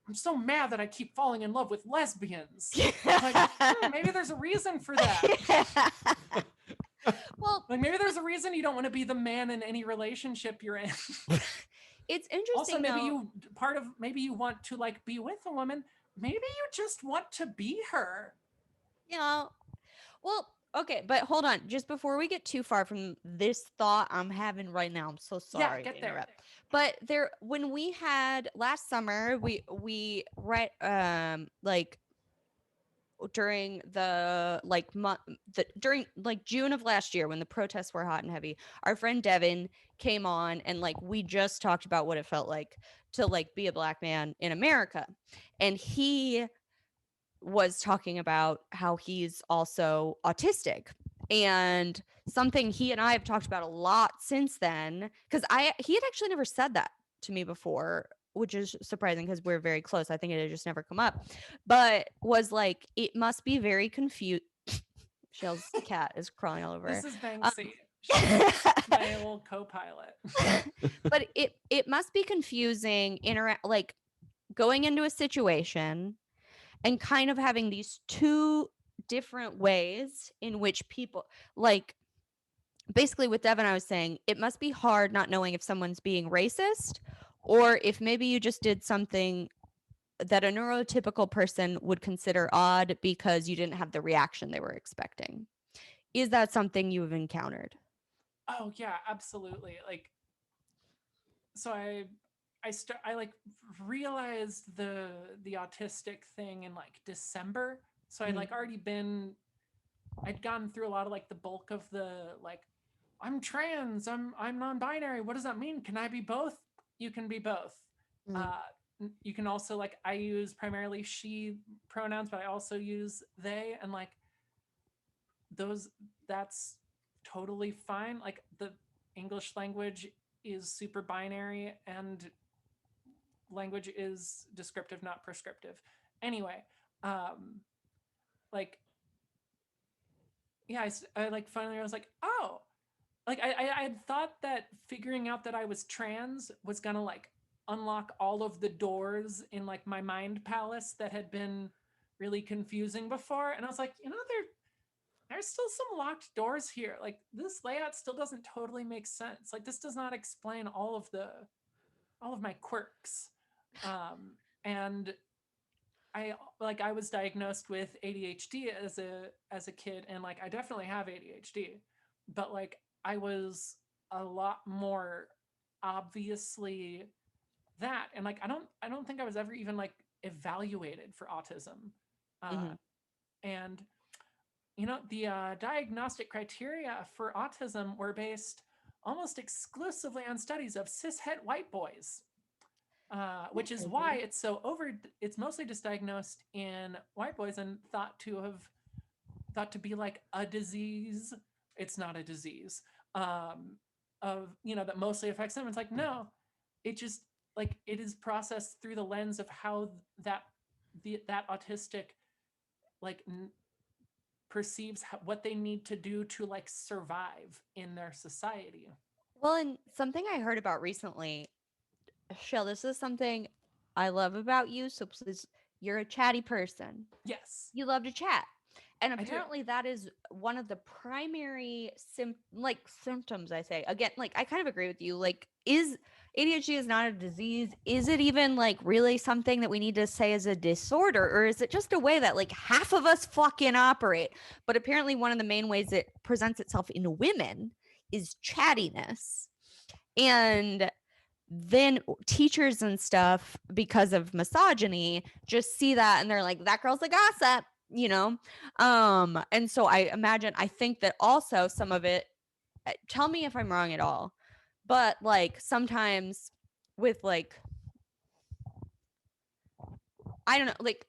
Speaker 4: I'm so mad that I keep falling in love with lesbians. Like, maybe there's a reason for that.
Speaker 3: Well,
Speaker 4: like maybe there's a reason you don't want to be the man in any relationship you're in.
Speaker 3: It's interesting.
Speaker 4: Also, maybe you want to like be with a woman. Maybe you just want to be her.
Speaker 3: Yeah. Well, okay, but hold on. Just before we get too far from this thought I'm having right now, I'm so sorry
Speaker 4: get
Speaker 3: to
Speaker 4: there.
Speaker 3: interrupt. But when we had last summer, we like during the like during like June of last year when the protests were hot and heavy, our friend Devin came on and like we just talked about what it felt like to like be a Black man in America. And he was talking about how he's also autistic, and something he and I have talked about a lot since then, because he had actually never said that to me before, which is surprising because we're very close. I think it had just never come up, but was like, it must be very confused. Shell's cat is crawling all over
Speaker 4: This
Speaker 3: her.
Speaker 4: is Banksy. She's my old co-pilot.
Speaker 3: But it must be confusing like going into a situation and kind of having these two different ways in which people, like, basically with Devin, I was saying it must be hard not knowing if someone's being racist or if maybe you just did something that a neurotypical person would consider odd because you didn't have the reaction they were expecting. Is that something you've encountered?
Speaker 4: Oh yeah, absolutely. Like, so I like realized the autistic thing in like December. So I'd
Speaker 3: Mhm.
Speaker 4: like already been, I'd gone through a lot of like the bulk of the like, I'm trans, I'm non-binary. What does that mean? Can I be both? You can be both.
Speaker 3: Mhm.
Speaker 4: Uh, you can also, like, I use primarily she pronouns, but I also use they, and like those, that's totally fine. Like, the English language is super binary, and language is descriptive, not prescriptive. Anyway, um, like, yeah, I like finally I was like, oh, like I had thought that figuring out that I was trans was gonna like unlock all of the doors in like my mind palace that had been really confusing before, and I was like, there's still some locked doors here. Like, this layout still doesn't totally make sense. Like, this does not explain all of my quirks. And I was diagnosed with ADHD as a kid, and like I definitely have ADHD, but like I was a lot more obviously that, and like I don't think I was ever even like evaluated for autism. Uh
Speaker 3: Mhm.
Speaker 4: and the diagnostic criteria for autism were based almost exclusively on studies of cishet white boys,
Speaker 3: That's
Speaker 4: which is why
Speaker 3: crazy.
Speaker 4: it's mostly misdiagnosed in white boys and thought to be like a disease. It's not a disease. Of that mostly affects them. It's like, no, it just, like, it is processed through the lens of how that autistic, like, perceives what they need to do to like survive in their society.
Speaker 3: Well, and something I heard about recently, Shell, this is something I love about you. So please, you're a chatty person.
Speaker 4: Yes,
Speaker 3: You love to chat. And
Speaker 4: I do.
Speaker 3: apparently that is one of the primary symptoms, I say. Again, like I kind of agree with you. Like, is ADHD is not a disease? Is it even like really something that we need to say is a disorder? Or is it just a way that like half of us fucking operate? But apparently one of the main ways it presents itself in women is chattiness. And then teachers and stuff, because of misogyny, just see that and they're like, that girl's a gossip, you know. And so I think that also some of it, tell me if I'm wrong at all, but like sometimes with like, I don't know, like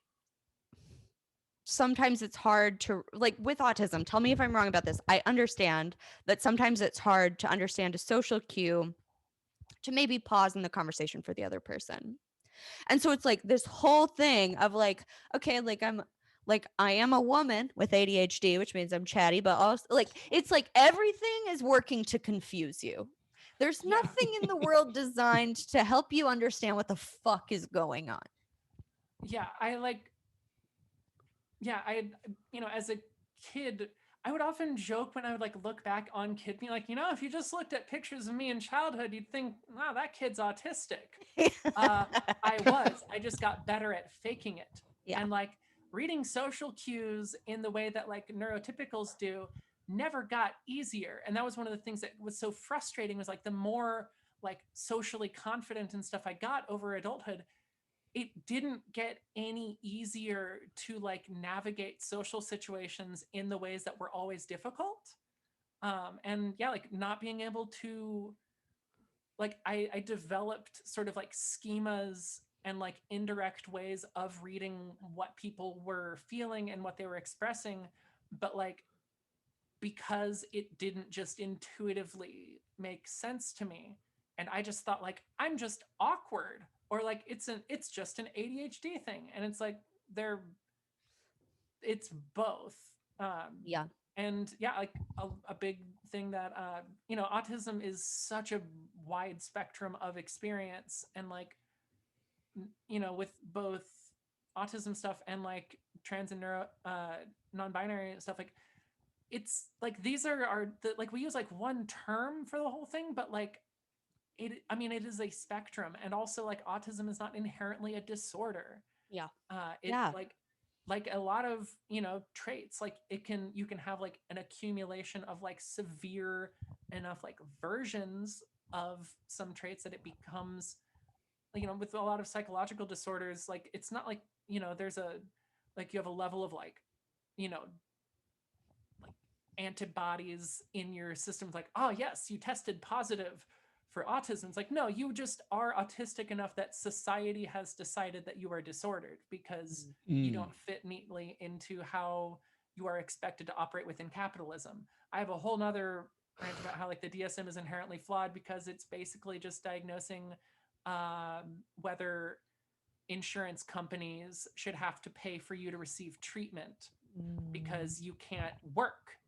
Speaker 3: sometimes it's hard to, like, with autism, tell me if I'm wrong about this. I understand that sometimes it's hard to understand a social cue to maybe pause in the conversation for the other person. And so it's like this whole thing of like, okay, like I am a woman with ADHD, which means I'm chatty, but also like it's like everything is working to confuse you. There's
Speaker 4: Yeah.
Speaker 3: nothing in the world designed to help you understand what the fuck is going on.
Speaker 4: Yeah, I as a kid, I would often joke when I would like look back on kid me, like, if you just looked at pictures of me in childhood, you'd think, wow, that kid's autistic. uh I just got better at faking it.
Speaker 3: Yeah.
Speaker 4: And like reading social cues in the way that like neurotypicals do never got easier. And that was one of the things that was so frustrating, was like the more like socially confident and stuff I got over adulthood, it didn't get any easier to like navigate social situations in the ways that were always difficult. And yeah, like not being able to, like, I developed sort of like schemas and like indirect ways of reading what people were feeling and what they were expressing, but like because it didn't just intuitively make sense to me, and I just thought like I'm just awkward, or like it's just an ADHD thing, and it's like they're it's both.
Speaker 3: Yeah.
Speaker 4: And yeah, like a big thing that autism is such a wide spectrum of experience, and like with both autism stuff and like trans and neuro non-binary stuff, like it's like these are the, like we use like one term for the whole thing, but like it is a spectrum, and also like autism is not inherently a disorder.
Speaker 3: Yeah.
Speaker 4: It
Speaker 3: Yeah.
Speaker 4: like a lot of traits, like you can have like an accumulation of like severe enough like versions of some traits that it becomes, with a lot of psychological disorders, like it's not like there's a like you have a level of like like antibodies in your system, like, oh yes, you tested positive for autism. It's like, no, you just are autistic enough that society has decided that you are disordered because you don't fit neatly into how you are expected to operate within capitalism. I have a whole nother rant about how like the DSM is inherently flawed because it's basically just diagnosing whether insurance companies should have to pay for you to receive treatment because you can't work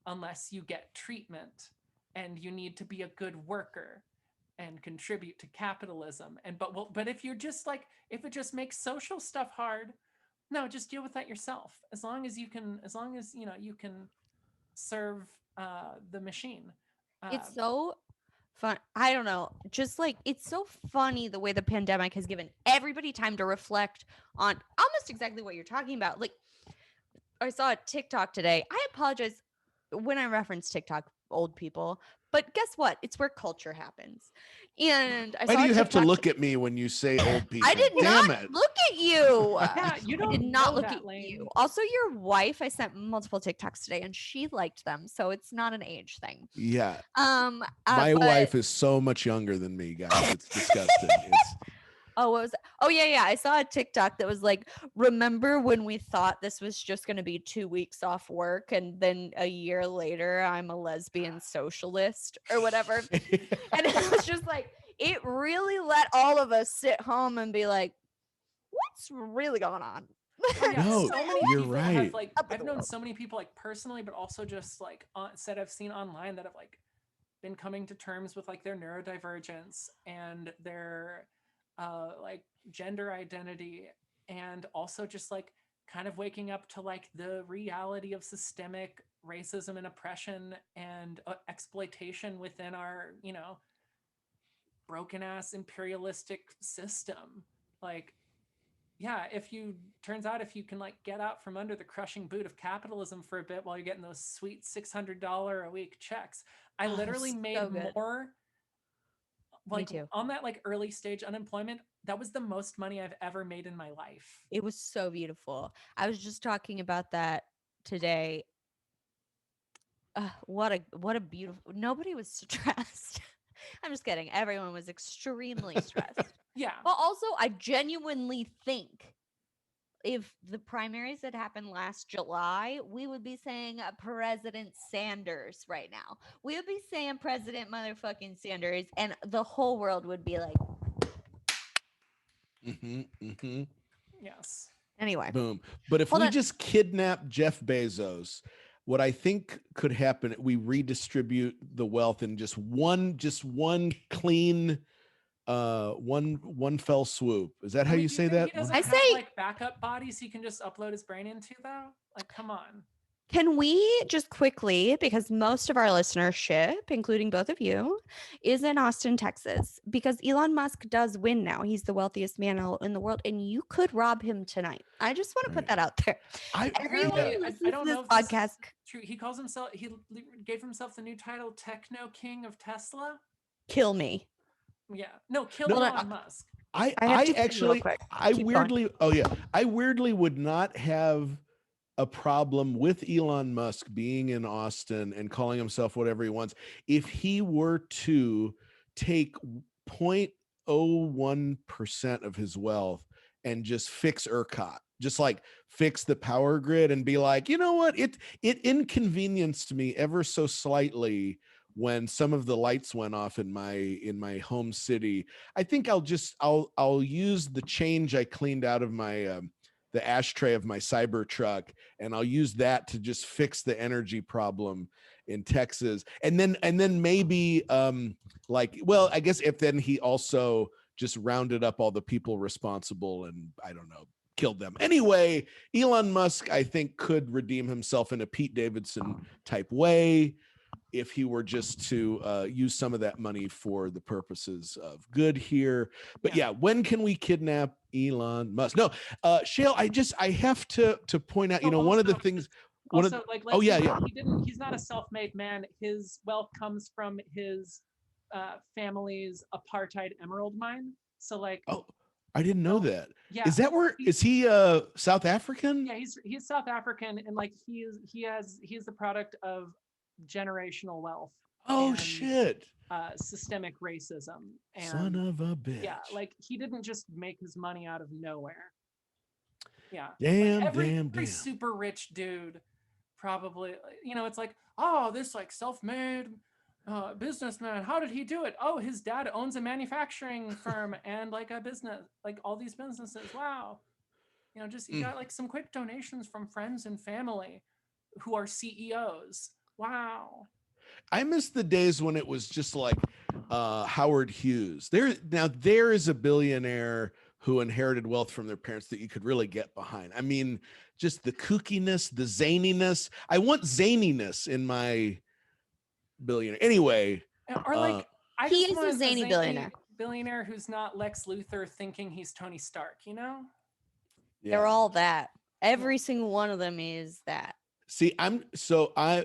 Speaker 4: unless you get treatment, and you need to be a good worker and contribute to capitalism. And but if you're just like, if it just makes social stuff hard, no, just deal with that yourself. As long as you can you can serve the machine.
Speaker 3: It's so fun. I don't know. Just like it's so funny the way the pandemic has given everybody time to reflect on almost exactly what you're talking about. Like I saw a TikTok today. I apologize when I reference TikTok, old people, but guess what? It's where culture happens. And I
Speaker 2: Why
Speaker 3: saw
Speaker 2: do
Speaker 3: a
Speaker 2: you have to
Speaker 3: TikTok
Speaker 2: look at me when you say old people?
Speaker 3: I did
Speaker 2: Damn
Speaker 3: not
Speaker 2: it.
Speaker 3: look at you.
Speaker 4: Yeah, you
Speaker 3: I
Speaker 4: don't
Speaker 3: did not
Speaker 4: know
Speaker 3: look
Speaker 4: that,
Speaker 3: at
Speaker 4: Lane.
Speaker 3: you. Also, your wife, I sent multiple TikToks today and she liked them. So it's not an age thing.
Speaker 2: Yeah.
Speaker 3: But
Speaker 2: My wife is so much younger than me, guys. It's disgusting. It's
Speaker 3: oh, what was that? Oh, yeah. I saw a TikTok that was like, remember when we thought this was just going to be 2 weeks off work and then a year later I'm a lesbian socialist or whatever. And it was just like, it really let all of us sit home and be like, what's really going on?
Speaker 4: Oh, yeah,
Speaker 2: No,
Speaker 4: so many
Speaker 2: you're
Speaker 4: people
Speaker 2: right.
Speaker 4: have like
Speaker 3: Up with
Speaker 4: I've
Speaker 3: the
Speaker 4: known
Speaker 3: world.
Speaker 4: so many people like personally, but also just like said I've seen online that have like been coming to terms with like their neurodivergence and their like gender identity, and also just like kind of waking up to like the reality of systemic racism and oppression and exploitation within our broken ass imperialistic system. Like, yeah, if you can like get out from under the crushing boot of capitalism for a bit while you're getting those sweet $600 a week checks. I literally made
Speaker 3: so good.
Speaker 4: more like
Speaker 3: too.
Speaker 4: on that like early stage unemployment. That was the most money I've ever made in my life.
Speaker 3: It was so beautiful. I was just talking about that today. What a beautiful. Nobody was stressed. I'm just kidding. Everyone was extremely stressed.
Speaker 4: Yeah.
Speaker 3: But also, I genuinely think if the primaries had happened last July, we would be saying President Sanders right now. We would be saying President motherfucking Sanders, and the whole world would be like,
Speaker 4: Yes.
Speaker 3: anyway.
Speaker 2: Boom. But if
Speaker 3: Hold
Speaker 2: we
Speaker 3: on.
Speaker 2: just kidnap Jeff Bezos, what I think could happen, we redistribute the wealth in just one clean one fell swoop. Is that how you say that?
Speaker 4: He doesn't
Speaker 3: I
Speaker 4: have
Speaker 3: say-
Speaker 4: like backup bodies he can just upload his brain into, though. Like, come on.
Speaker 3: Can we just quickly, because most of our listenership, including both of you, is in Austin, Texas, because Elon Musk does win now. He's the wealthiest man in the world, and you could rob him tonight. I just want to put that out there. Everyone
Speaker 4: Apparently,
Speaker 3: who listens
Speaker 4: I don't
Speaker 3: to
Speaker 4: know
Speaker 3: this
Speaker 4: if this is
Speaker 3: podcast.
Speaker 4: true. He calls himself. He gave himself the new title, Techno King of Tesla.
Speaker 3: Kill me.
Speaker 4: Yeah. No, kill
Speaker 2: No,
Speaker 4: Elon Musk.
Speaker 3: I
Speaker 2: I
Speaker 3: have to pee real
Speaker 2: actually,
Speaker 3: quick.
Speaker 2: I
Speaker 3: Keep
Speaker 2: weirdly, I weirdly would not have a problem with Elon Musk being in Austin and calling himself whatever he wants if he were to take 0.01% of his wealth and just fix ERCOT, just like fix the power grid and be like, you know what, it inconvenienced me ever so slightly when some of the lights went off in my home city. I think I'll use the change I cleaned out of my the ashtray of my Cybertruck, and I'll use that to just fix the energy problem in Texas. And then maybe like, well, I guess if then he also just rounded up all the people responsible and I don't know, killed them. Anyway, Elon Musk, I think, could redeem himself in a Pete Davidson type way if he were just to use some of that money for the purposes of good here. But yeah, when can we kidnap Elon Musk? No, Shale, I have to point out, one of the things.
Speaker 4: He's not a self-made man. His wealth comes from his family's apartheid emerald mine. So like,
Speaker 2: oh, I didn't know that.
Speaker 4: Yeah,
Speaker 2: is that where is he? South African?
Speaker 4: Yeah, he's South African, and like he's the product of generational wealth.
Speaker 2: Oh shit!
Speaker 4: Systemic racism. And,
Speaker 2: son of a bitch.
Speaker 4: Yeah, like he didn't just make his money out of nowhere. Yeah.
Speaker 2: Damn,
Speaker 4: like
Speaker 2: damn.
Speaker 4: Every super rich dude probably, it's like, oh, this like self-made businessman, how did he do it? Oh, his dad owns a manufacturing firm and like a business, like all these businesses. Wow. He got like some quick donations from friends and family who are CEOs. Wow.
Speaker 2: I miss the days when it was just like Howard Hughes. There is a billionaire who inherited wealth from their parents that you could really get behind. I mean, just the kookiness, the zaniness. I want zaniness in my billionaire. Anyway.
Speaker 4: Or like,
Speaker 3: he is a zany billionaire.
Speaker 4: Billionaire who's not Lex Luthor thinking he's Tony Stark,
Speaker 2: Yeah.
Speaker 3: They're all that. Every single one of them is that.
Speaker 2: See, I'm switching.
Speaker 4: We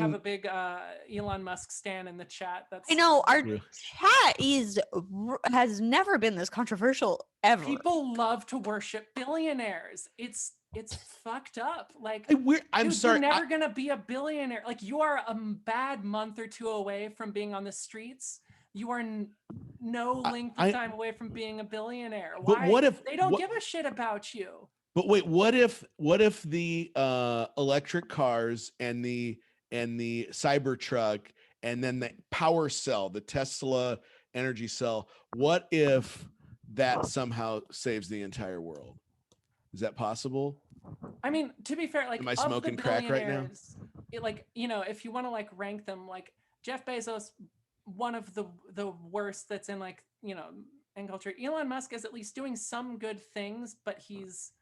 Speaker 4: have a big Elon Musk stan in the chat.
Speaker 3: I know our chat has never been this controversial ever.
Speaker 4: People love to worship billionaires. It's fucked up. Like
Speaker 2: I'm sorry,
Speaker 4: you're never gonna be a billionaire. Like you are a bad month or two away from being on the streets. You are no length of time away from being a billionaire. Why?
Speaker 2: But what if
Speaker 4: they don't give a shit about you?
Speaker 2: But wait, what if the electric cars and the Cybertruck and then the power cell, the Tesla energy cell, what if that somehow saves the entire world? Is that possible?
Speaker 4: I mean, to be fair, like,
Speaker 2: am I smoking crack right now?
Speaker 4: If you want to like rank them, like Jeff Bezos, one of the worst that's in like, in culture. Elon Musk is at least doing some good things, but he's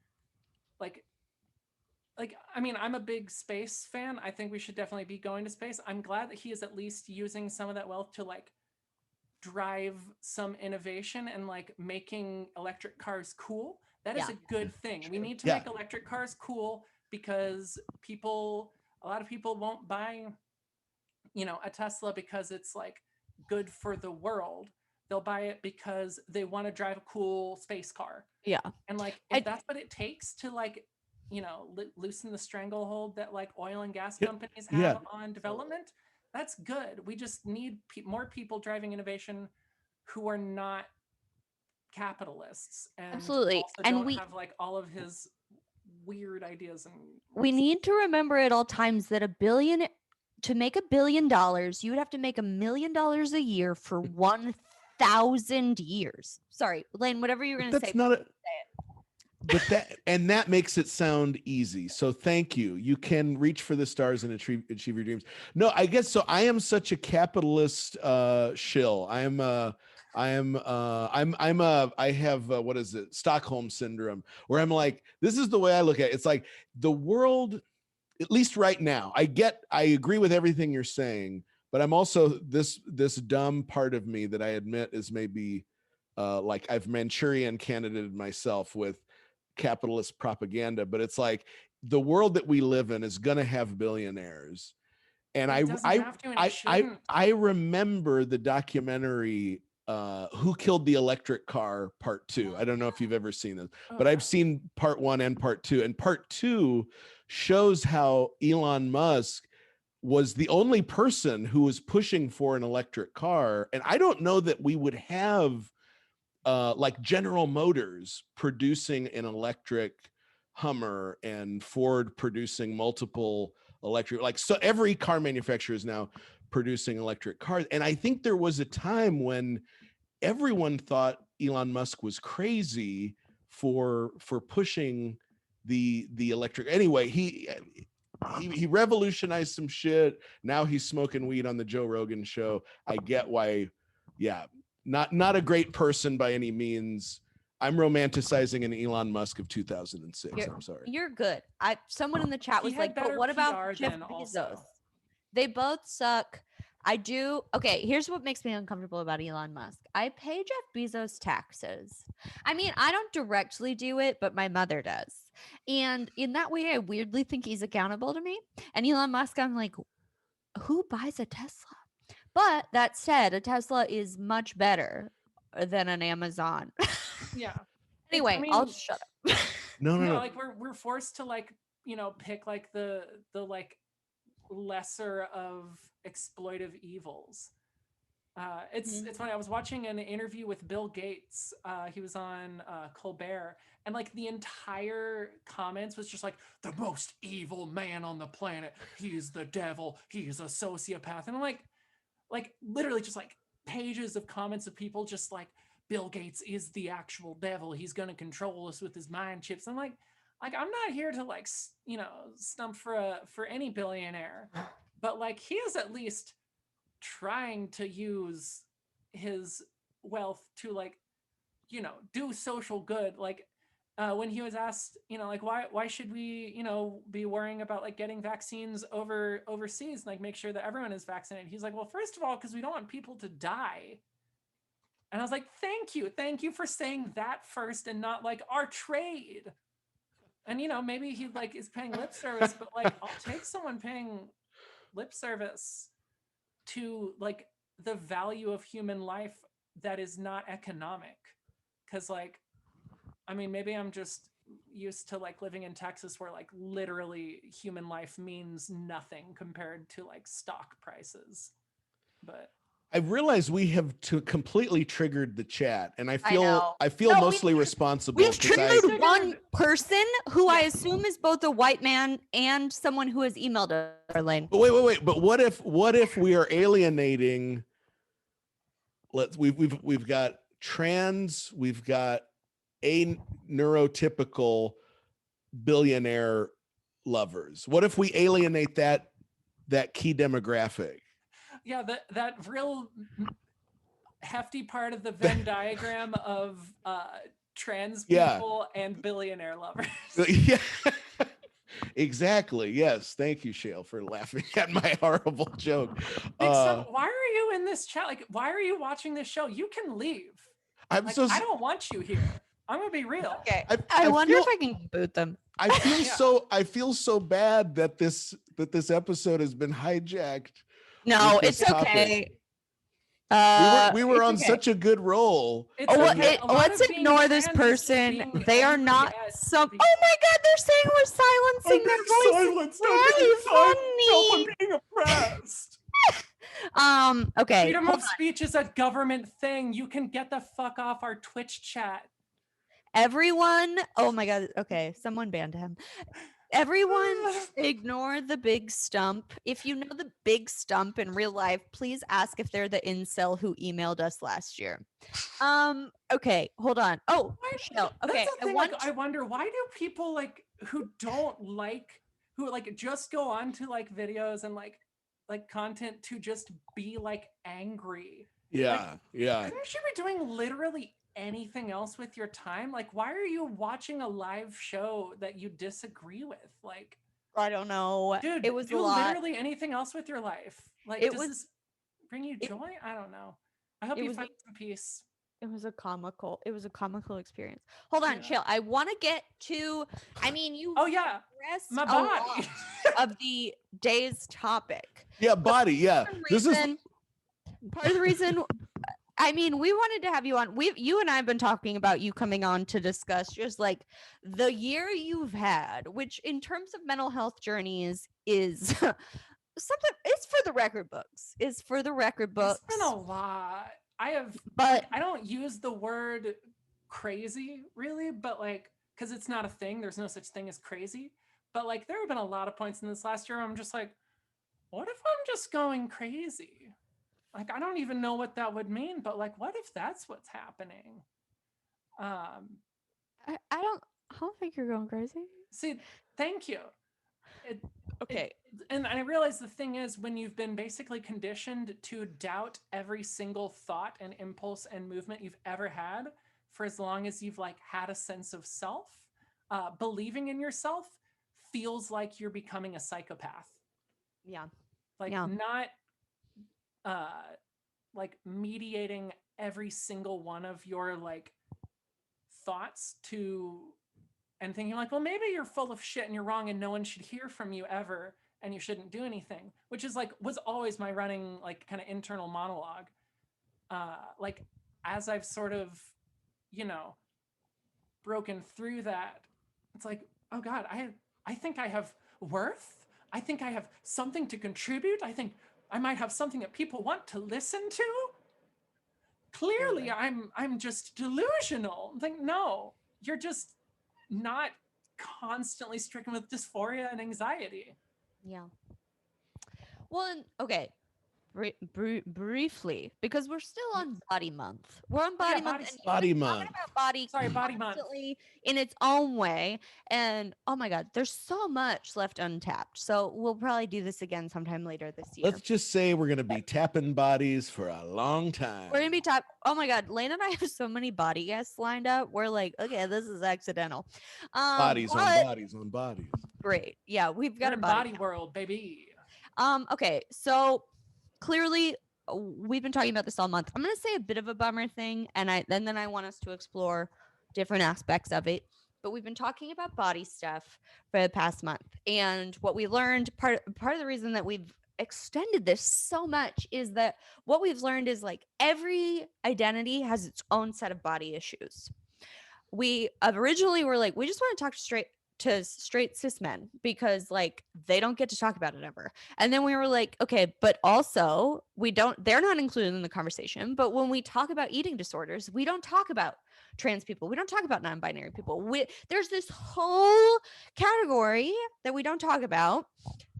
Speaker 4: I mean, I'm a big space fan. I think we should definitely be going to space. I'm glad that he is at least using some of that wealth to like drive some innovation and like making electric cars cool. That is a good thing. We need to make electric cars cool because a lot of people won't buy, a Tesla because it's like good for the world. They'll buy it because they want to drive a cool space car.
Speaker 3: Yeah.
Speaker 4: And like, if that's what it takes to like, loosen the stranglehold that like oil and gas companies have on development, that's good. We just need more people driving innovation who are not capitalists. And
Speaker 3: absolutely.
Speaker 4: And we have like all of his weird ideas. And
Speaker 3: we need to remember at all times that to make $1 billion, you would have to make $1 million a year for 1,000 years. Sorry, Lane, whatever you're going to say.
Speaker 2: That's not that makes it sound easy. So thank you. You can reach for the stars and achieve your dreams. No, I guess so. I am such a capitalist shill. I have what is it? Stockholm syndrome, where I'm like, this is the way I look at it. It's like the world, at least right now, I agree with everything you're saying, but I'm also this dumb part of me that I admit is maybe like I've Manchurian candidated myself with capitalist propaganda, but it's like the world that we live in is going to have billionaires. And I remember the documentary Who Killed the Electric Car Part 2. I don't know if you've ever seen this, but I've seen Part 1 and Part 2. And Part 2 shows how Elon Musk was the only person who was pushing for an electric car. And I don't know that we would have like General Motors producing an electric Hummer and Ford producing multiple electric, like, so every car manufacturer is now producing electric cars. And I think there was a time when everyone thought Elon Musk was crazy for pushing the electric. Anyway, he revolutionized some shit. Now he's smoking weed on the Joe Rogan show. I get why. Yeah. not a great person by any means. I'm romanticizing an Elon Musk of 2006. I'm sorry.
Speaker 3: You're good. Someone in the chat
Speaker 4: He
Speaker 3: was
Speaker 4: had
Speaker 3: like, but
Speaker 4: better
Speaker 3: what about
Speaker 4: PR
Speaker 3: Jeff
Speaker 4: then
Speaker 3: Bezos?
Speaker 4: also.
Speaker 3: They both suck. I do. Okay, here's what makes me uncomfortable about Elon Musk. I pay Jeff Bezos taxes. I mean, I don't directly do it, but my mother does. And in that way, I weirdly think he's accountable to me. And Elon Musk, I'm like, who buys a Tesla? But that said, a Tesla is much better than an Amazon.
Speaker 4: Yeah.
Speaker 3: Anyway, I'll shut up.
Speaker 2: No.
Speaker 4: Like we're forced to like, pick like the like lesser of exploitive evils. It's funny. I was watching an interview with Bill Gates. He was on Colbert, and like the entire comments was just like the most evil man on the planet. He's the devil. He's a sociopath. And I'm like literally just like pages of comments of people just like Bill Gates is the actual devil. He's gonna control us with his mind chips. I'm like I'm not here to like stump for any billionaire, but like he is at least trying to use his wealth to like do social good. Like when he was asked like why should we be worrying about like getting vaccines overseas, like make sure that everyone is vaccinated, he's like, well, first of all, because we don't want people to die. And I was like, thank you for saying that first and not like our trade. And maybe he like is paying lip service, but like I'll take someone paying lip service to like the value of human life that is not economic. Because like, I mean, maybe I'm just used to like living in Texas where like literally human life means nothing compared to like stock prices. But
Speaker 2: I realize we have completely triggered the chat, and I
Speaker 3: know.
Speaker 2: feel mostly responsible.
Speaker 3: We've
Speaker 2: 'cause
Speaker 3: triggered one person who I assume is both a white man and someone who has emailed us, Arlene.
Speaker 2: But wait. But what if we are alienating? We've got trans, we've got a neurotypical billionaire lovers. What if we alienate that key demographic?
Speaker 4: yeah, that real hefty part of the Venn diagram of trans people and billionaire lovers.
Speaker 2: Yeah. Exactly. Yes. Thank you, Shale, for laughing at my horrible joke.
Speaker 4: Why are you in this chat? Like, why are you watching this show? You can leave. I don't want you here. I'm gonna be real.
Speaker 3: Okay. I wonder if I can boot them.
Speaker 2: I feel so bad that this episode has been hijacked.
Speaker 3: No, it's okay.
Speaker 2: We were on such a good roll.
Speaker 3: Let's ignore this person. They are not some. Oh my God, they're saying we're silencing their voices. Very funny.
Speaker 4: Being oppressed.
Speaker 3: Okay.
Speaker 4: Freedom of speech is a government thing. You can get the fuck off our Twitch chat.
Speaker 3: Everyone. Oh my God. Okay, someone banned him. Everyone ignore the big stump. If you know the big stump in real life, please ask if they're the incel who emailed us last year. Okay, hold on. Oh, Michelle. Okay,
Speaker 4: I wonder, why do people like who just go on to like videos and like content to just be like angry?
Speaker 2: Yeah.
Speaker 4: You should be doing literally anything else with your time. Like, why are you watching a live show that you disagree with? Like,
Speaker 3: I don't know,
Speaker 4: dude,
Speaker 3: it was
Speaker 4: do
Speaker 3: a lot.
Speaker 4: Literally anything else with your life. Like, does this bring you joy? I don't know. I hope you find some peace.
Speaker 3: It was a comical experience. Hold on, Chill. I want to get to. I mean, you.
Speaker 4: Oh yeah, my body
Speaker 3: of the day's topic.
Speaker 2: Yeah, body. Yeah,
Speaker 3: this is part of the reason. I mean, we wanted to have you on. You and I have been talking about you coming on to discuss just like the year you've had, which in terms of mental health journeys is something. It's for the record books. It's been
Speaker 4: a lot. I don't use the word crazy really, but like, because it's not a thing. There's no such thing as crazy. But like, there have been a lot of points in this last year where I'm just like, what if I'm just going crazy? Like, I don't even know what that would mean, but like, what if that's what's happening?
Speaker 3: I don't think you're going crazy.
Speaker 4: See, thank you.
Speaker 3: Okay.
Speaker 4: And I realize the thing is, when you've been basically conditioned to doubt every single thought and impulse and movement you've ever had for as long as you've like had a sense of self, believing in yourself feels like you're becoming a psychopath.
Speaker 3: Yeah.
Speaker 4: Like
Speaker 3: Yeah.
Speaker 4: not like mediating every single one of your like thoughts to and thinking like, well, maybe you're full of shit and you're wrong and no one should hear from you ever and you shouldn't do anything, which is like was always my running like kind of internal monologue. Like as I've sort of, you know, broken through that, it's like, oh God, I think I have worth. I think I have something to contribute. I think I might have something that people want to listen to. Clearly, I'm just delusional. Like, no, you're just not constantly stricken with dysphoria and anxiety.
Speaker 3: Yeah. Well, okay. Briefly, because we're still on body month. We're on
Speaker 4: Oh, yeah,
Speaker 3: body month,
Speaker 4: body
Speaker 3: and
Speaker 4: stuff.
Speaker 3: you've
Speaker 2: Body
Speaker 3: been talking
Speaker 2: month.
Speaker 3: about body
Speaker 4: Sorry, body month.
Speaker 3: constantly in its own way. And oh my God, there's so much left untapped. So we'll probably do this again sometime later this year.
Speaker 2: Let's just say we're going to be tapping bodies for a long time.
Speaker 3: We're gonna be top. Oh my God, Lane and I have so many body guests lined up. We're like, okay, this is accidental.
Speaker 2: Bodies on
Speaker 3: But
Speaker 2: bodies on bodies.
Speaker 3: great. Yeah, we've got
Speaker 4: We're
Speaker 3: a
Speaker 4: in
Speaker 3: body.
Speaker 4: body world, baby.
Speaker 3: Okay, so clearly we've been talking about this all month. I'm going to say a bit of a bummer thing, and then I want us to explore different aspects of it. But we've been talking about body stuff for the past month, and what we learned, part of the reason that we've extended this so much is that what we've learned is like every identity has its own set of body issues. We originally were like, we just want to talk straight cis men because like they don't get to talk about it ever. And then we were like, okay, but also they're not included in the conversation. But when we talk about eating disorders, we don't talk about trans people. We don't talk about non-binary people. There's this whole category that we don't talk about.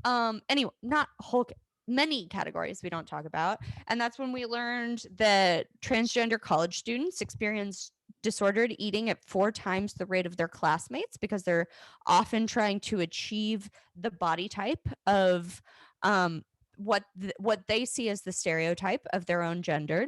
Speaker 3: Anyway, not whole many categories we don't talk about. And that's when we learned that transgender college students experience disordered eating at 4 times the rate of their classmates because they're often trying to achieve the body type of what they see as the stereotype of their own gender.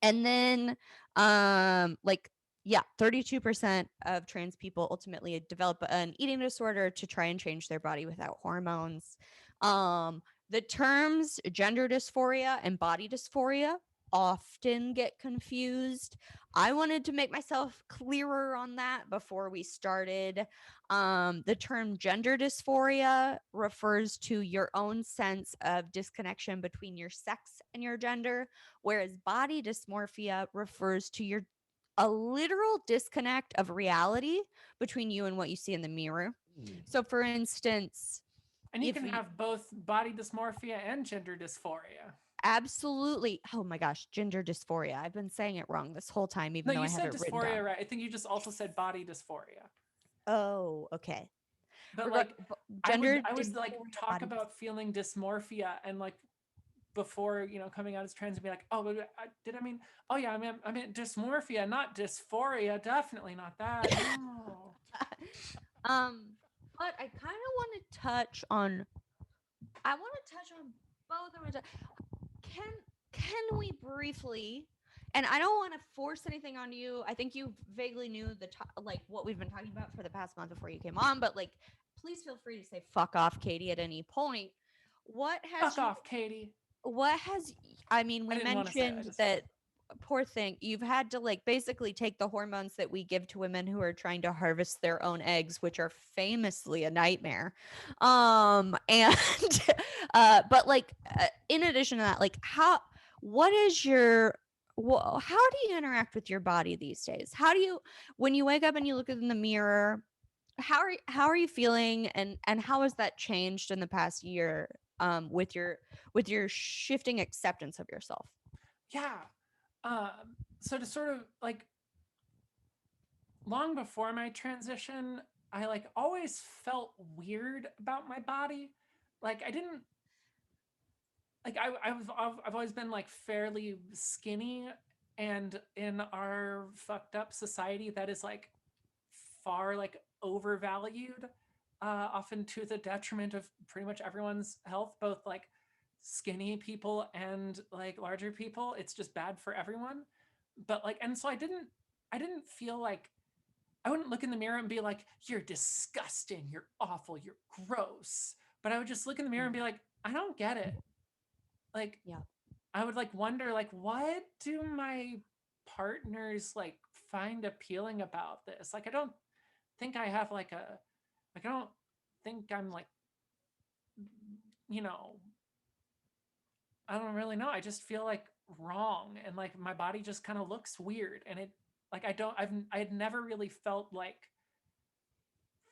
Speaker 3: And then 32% of trans people ultimately develop an eating disorder to try and change their body without hormones. The terms gender dysphoria and body dysphoria often get confused. I wanted to make myself clearer on that before we started. The term gender dysphoria refers to your own sense of disconnection between your sex and your gender, whereas body dysmorphia refers to a literal disconnect of reality between you and what you see in the mirror. So, for instance,
Speaker 4: And you can have both body dysmorphia and gender dysphoria.
Speaker 3: Absolutely. Oh my gosh, gender dysphoria. I've been saying it wrong this whole time, even though I have it written down.
Speaker 4: Dysphoria, right? I think you just also said body dysphoria.
Speaker 3: Oh, okay.
Speaker 4: But like,
Speaker 3: gender
Speaker 4: I would like talk about feeling dysmorphia and like before coming out as trans and be like, oh, did I mean? Oh yeah, I meant dysmorphia, not dysphoria. Definitely not that. No.
Speaker 3: But I kind of want to touch on. I want to touch on both of them. Can we briefly? And I don't want to force anything on you. I think you vaguely knew like what we've been talking about for the past month before you came on. But like, please feel free to say "fuck off, Katie" at any point. What has
Speaker 4: fuck off, Katie?
Speaker 3: What has? I mean, we mentioned that. Poor thing, you've had to like basically take the hormones that we give to women who are trying to harvest their own eggs, which are famously a nightmare. And but like in addition to that, like how do you interact with your body these days? How do you, when you wake up and you look in the mirror, how are you feeling, and how has that changed in the past year with your shifting acceptance of yourself?
Speaker 4: Yeah. So to sort of like long before my transition, I like always felt weird about my body. Like I didn't like I've always been like fairly skinny, and in our fucked up society that is like far like overvalued. often to the detriment of pretty much everyone's health, both like skinny people and like larger people. It's just bad for everyone. But like, and so I didn't feel like, I wouldn't look in the mirror and be like, you're disgusting, you're awful, you're gross. But I would just look in the mirror and be like, I don't get it. Like,
Speaker 3: Yeah.
Speaker 4: I would like wonder, like, what do my partners like find appealing about this? Like, I don't think I have like I don't think I'm like, you know, I don't really know. I just feel like wrong, and like my body just kind of looks weird, and it like I had never really felt like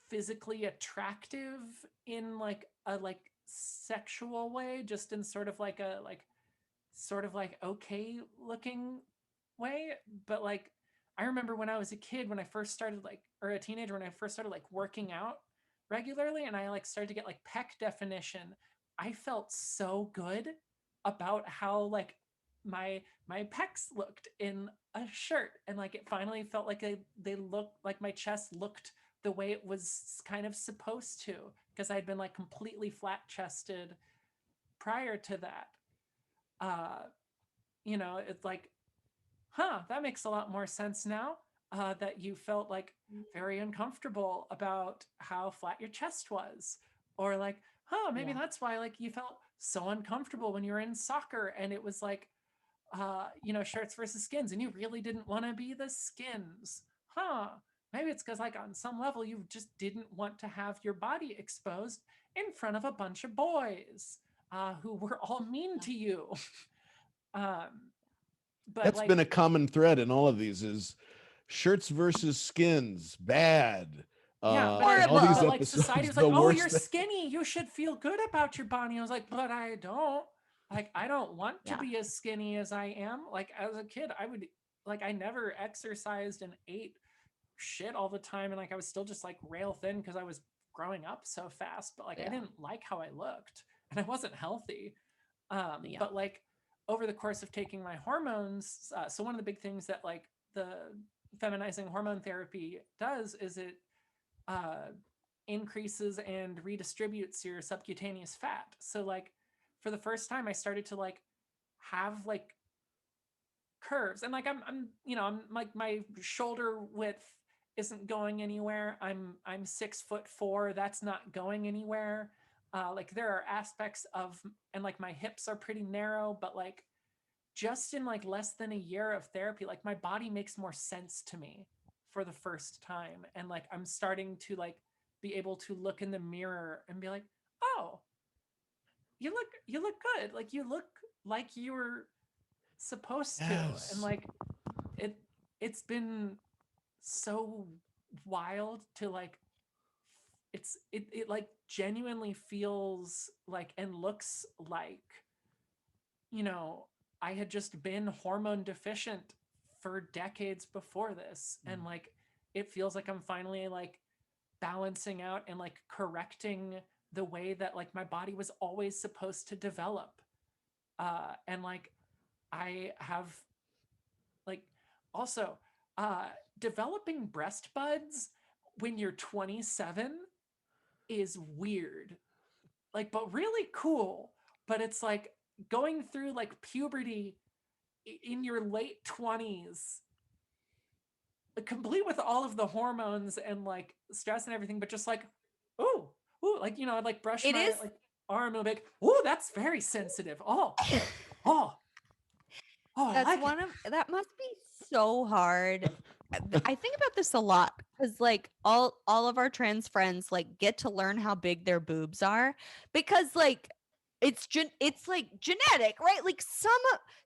Speaker 4: physically attractive in like a like sexual way, just in sort of like a like sort of like okay looking way. But like I remember when I was a kid, when I first started like, or a teenager, when I first started like working out regularly, and I like started to get like pec definition, I felt so good about how like my pecs looked in a shirt, and like it finally felt like they looked like my chest looked the way it was kind of supposed to, because I'd been like completely flat chested prior to that. uh it's like, that makes a lot more sense now, that you felt like very uncomfortable about how flat your chest was. Or like, maybe
Speaker 3: Yeah.
Speaker 4: that's why like you felt so uncomfortable when you were in soccer, and it was like, shirts versus skins, and you really didn't want to be the skins. Maybe it's because like on some level you just didn't want to have your body exposed in front of a bunch of boys, who were all mean to you. um but
Speaker 2: That's
Speaker 4: like,
Speaker 2: been a common thread in all of these is shirts versus skins, bad.
Speaker 4: yeah,
Speaker 2: In all these
Speaker 3: Horrible.
Speaker 4: but like society
Speaker 2: episodes,
Speaker 4: was like,
Speaker 2: the
Speaker 4: oh, you're
Speaker 2: worst.
Speaker 4: skinny, you should feel good about your body. I was like, but I don't. Like, I don't want to
Speaker 3: Yeah.
Speaker 4: be as skinny as I am. Like as a kid, I would like, I never exercised and ate shit all the time, and like I was still just like rail thin because I was growing up so fast. But like I
Speaker 3: Yeah.
Speaker 4: didn't like how I looked, and I wasn't healthy.
Speaker 3: Yeah.
Speaker 4: But like over the course of taking my hormones, so one of the big things that like the feminizing hormone therapy does is it uh, increases and redistributes your subcutaneous fat. So like for the first time, I started to like have like curves, and like I'm like my shoulder width isn't going anywhere. I'm 6'4". That's not going anywhere. Like there are aspects of, and like my hips are pretty narrow, but like just in like less than a year of therapy, like my body makes more sense to me for the first time. And like I'm starting to like be able to look in the mirror and be like, oh, you look good. Like you look like you were supposed to. And
Speaker 2: Yes.
Speaker 4: like it it's been so wild to like, it like genuinely feels like and looks like, you know, I had just been hormone deficient for decades before this. And like, it feels like I'm finally like balancing out and like correcting the way that like my body was always supposed to develop. And like, I have like also, uh, developing breast buds when you're 27 is weird, like, but really cool. But it's like going through like puberty in your late 20s, complete with all of the hormones and like stress and everything, but just like, ooh, like, I'd like brush
Speaker 3: It
Speaker 4: my
Speaker 3: is.
Speaker 4: like arm and be like, ooh, that's very sensitive. Oh, oh, I
Speaker 3: That's
Speaker 4: like it.
Speaker 3: one of that must be so hard. I think about this a lot because like all of our trans friends like get to learn how big their boobs are because like it's like genetic, right? Like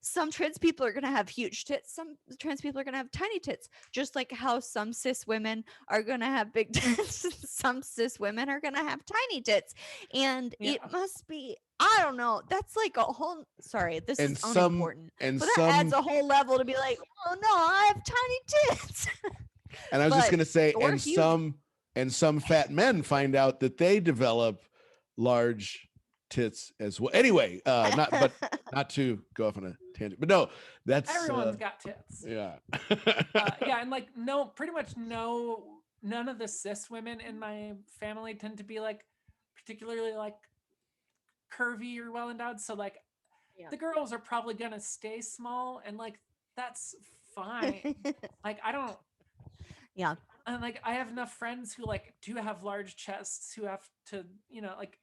Speaker 3: some trans people are gonna have huge tits, some trans people are gonna have tiny tits, just like how some cis women are gonna have big tits, some cis women are gonna have tiny tits, and
Speaker 4: Yeah.
Speaker 3: it must be. I don't know. That's like a whole. Sorry, this
Speaker 2: And
Speaker 3: is
Speaker 2: some
Speaker 3: unimportant,
Speaker 2: and
Speaker 3: but that adds
Speaker 2: some
Speaker 3: a whole level to be like, oh no, I have tiny tits.
Speaker 2: and I was just
Speaker 3: But
Speaker 2: gonna say,
Speaker 3: or huge.
Speaker 2: and some fat men find out that they develop large tits as well. Anyway, not to go off on a tangent, but no, that's
Speaker 4: Everyone's got tits.
Speaker 2: yeah.
Speaker 4: Yeah, and like pretty much no none of the cis women in my family tend to be like particularly like curvy or well endowed. So like
Speaker 3: Yeah.
Speaker 4: the girls are probably gonna stay small, and like that's fine. Like I don't,
Speaker 3: Yeah.
Speaker 4: and like I have enough friends who like do have large chests who have to, like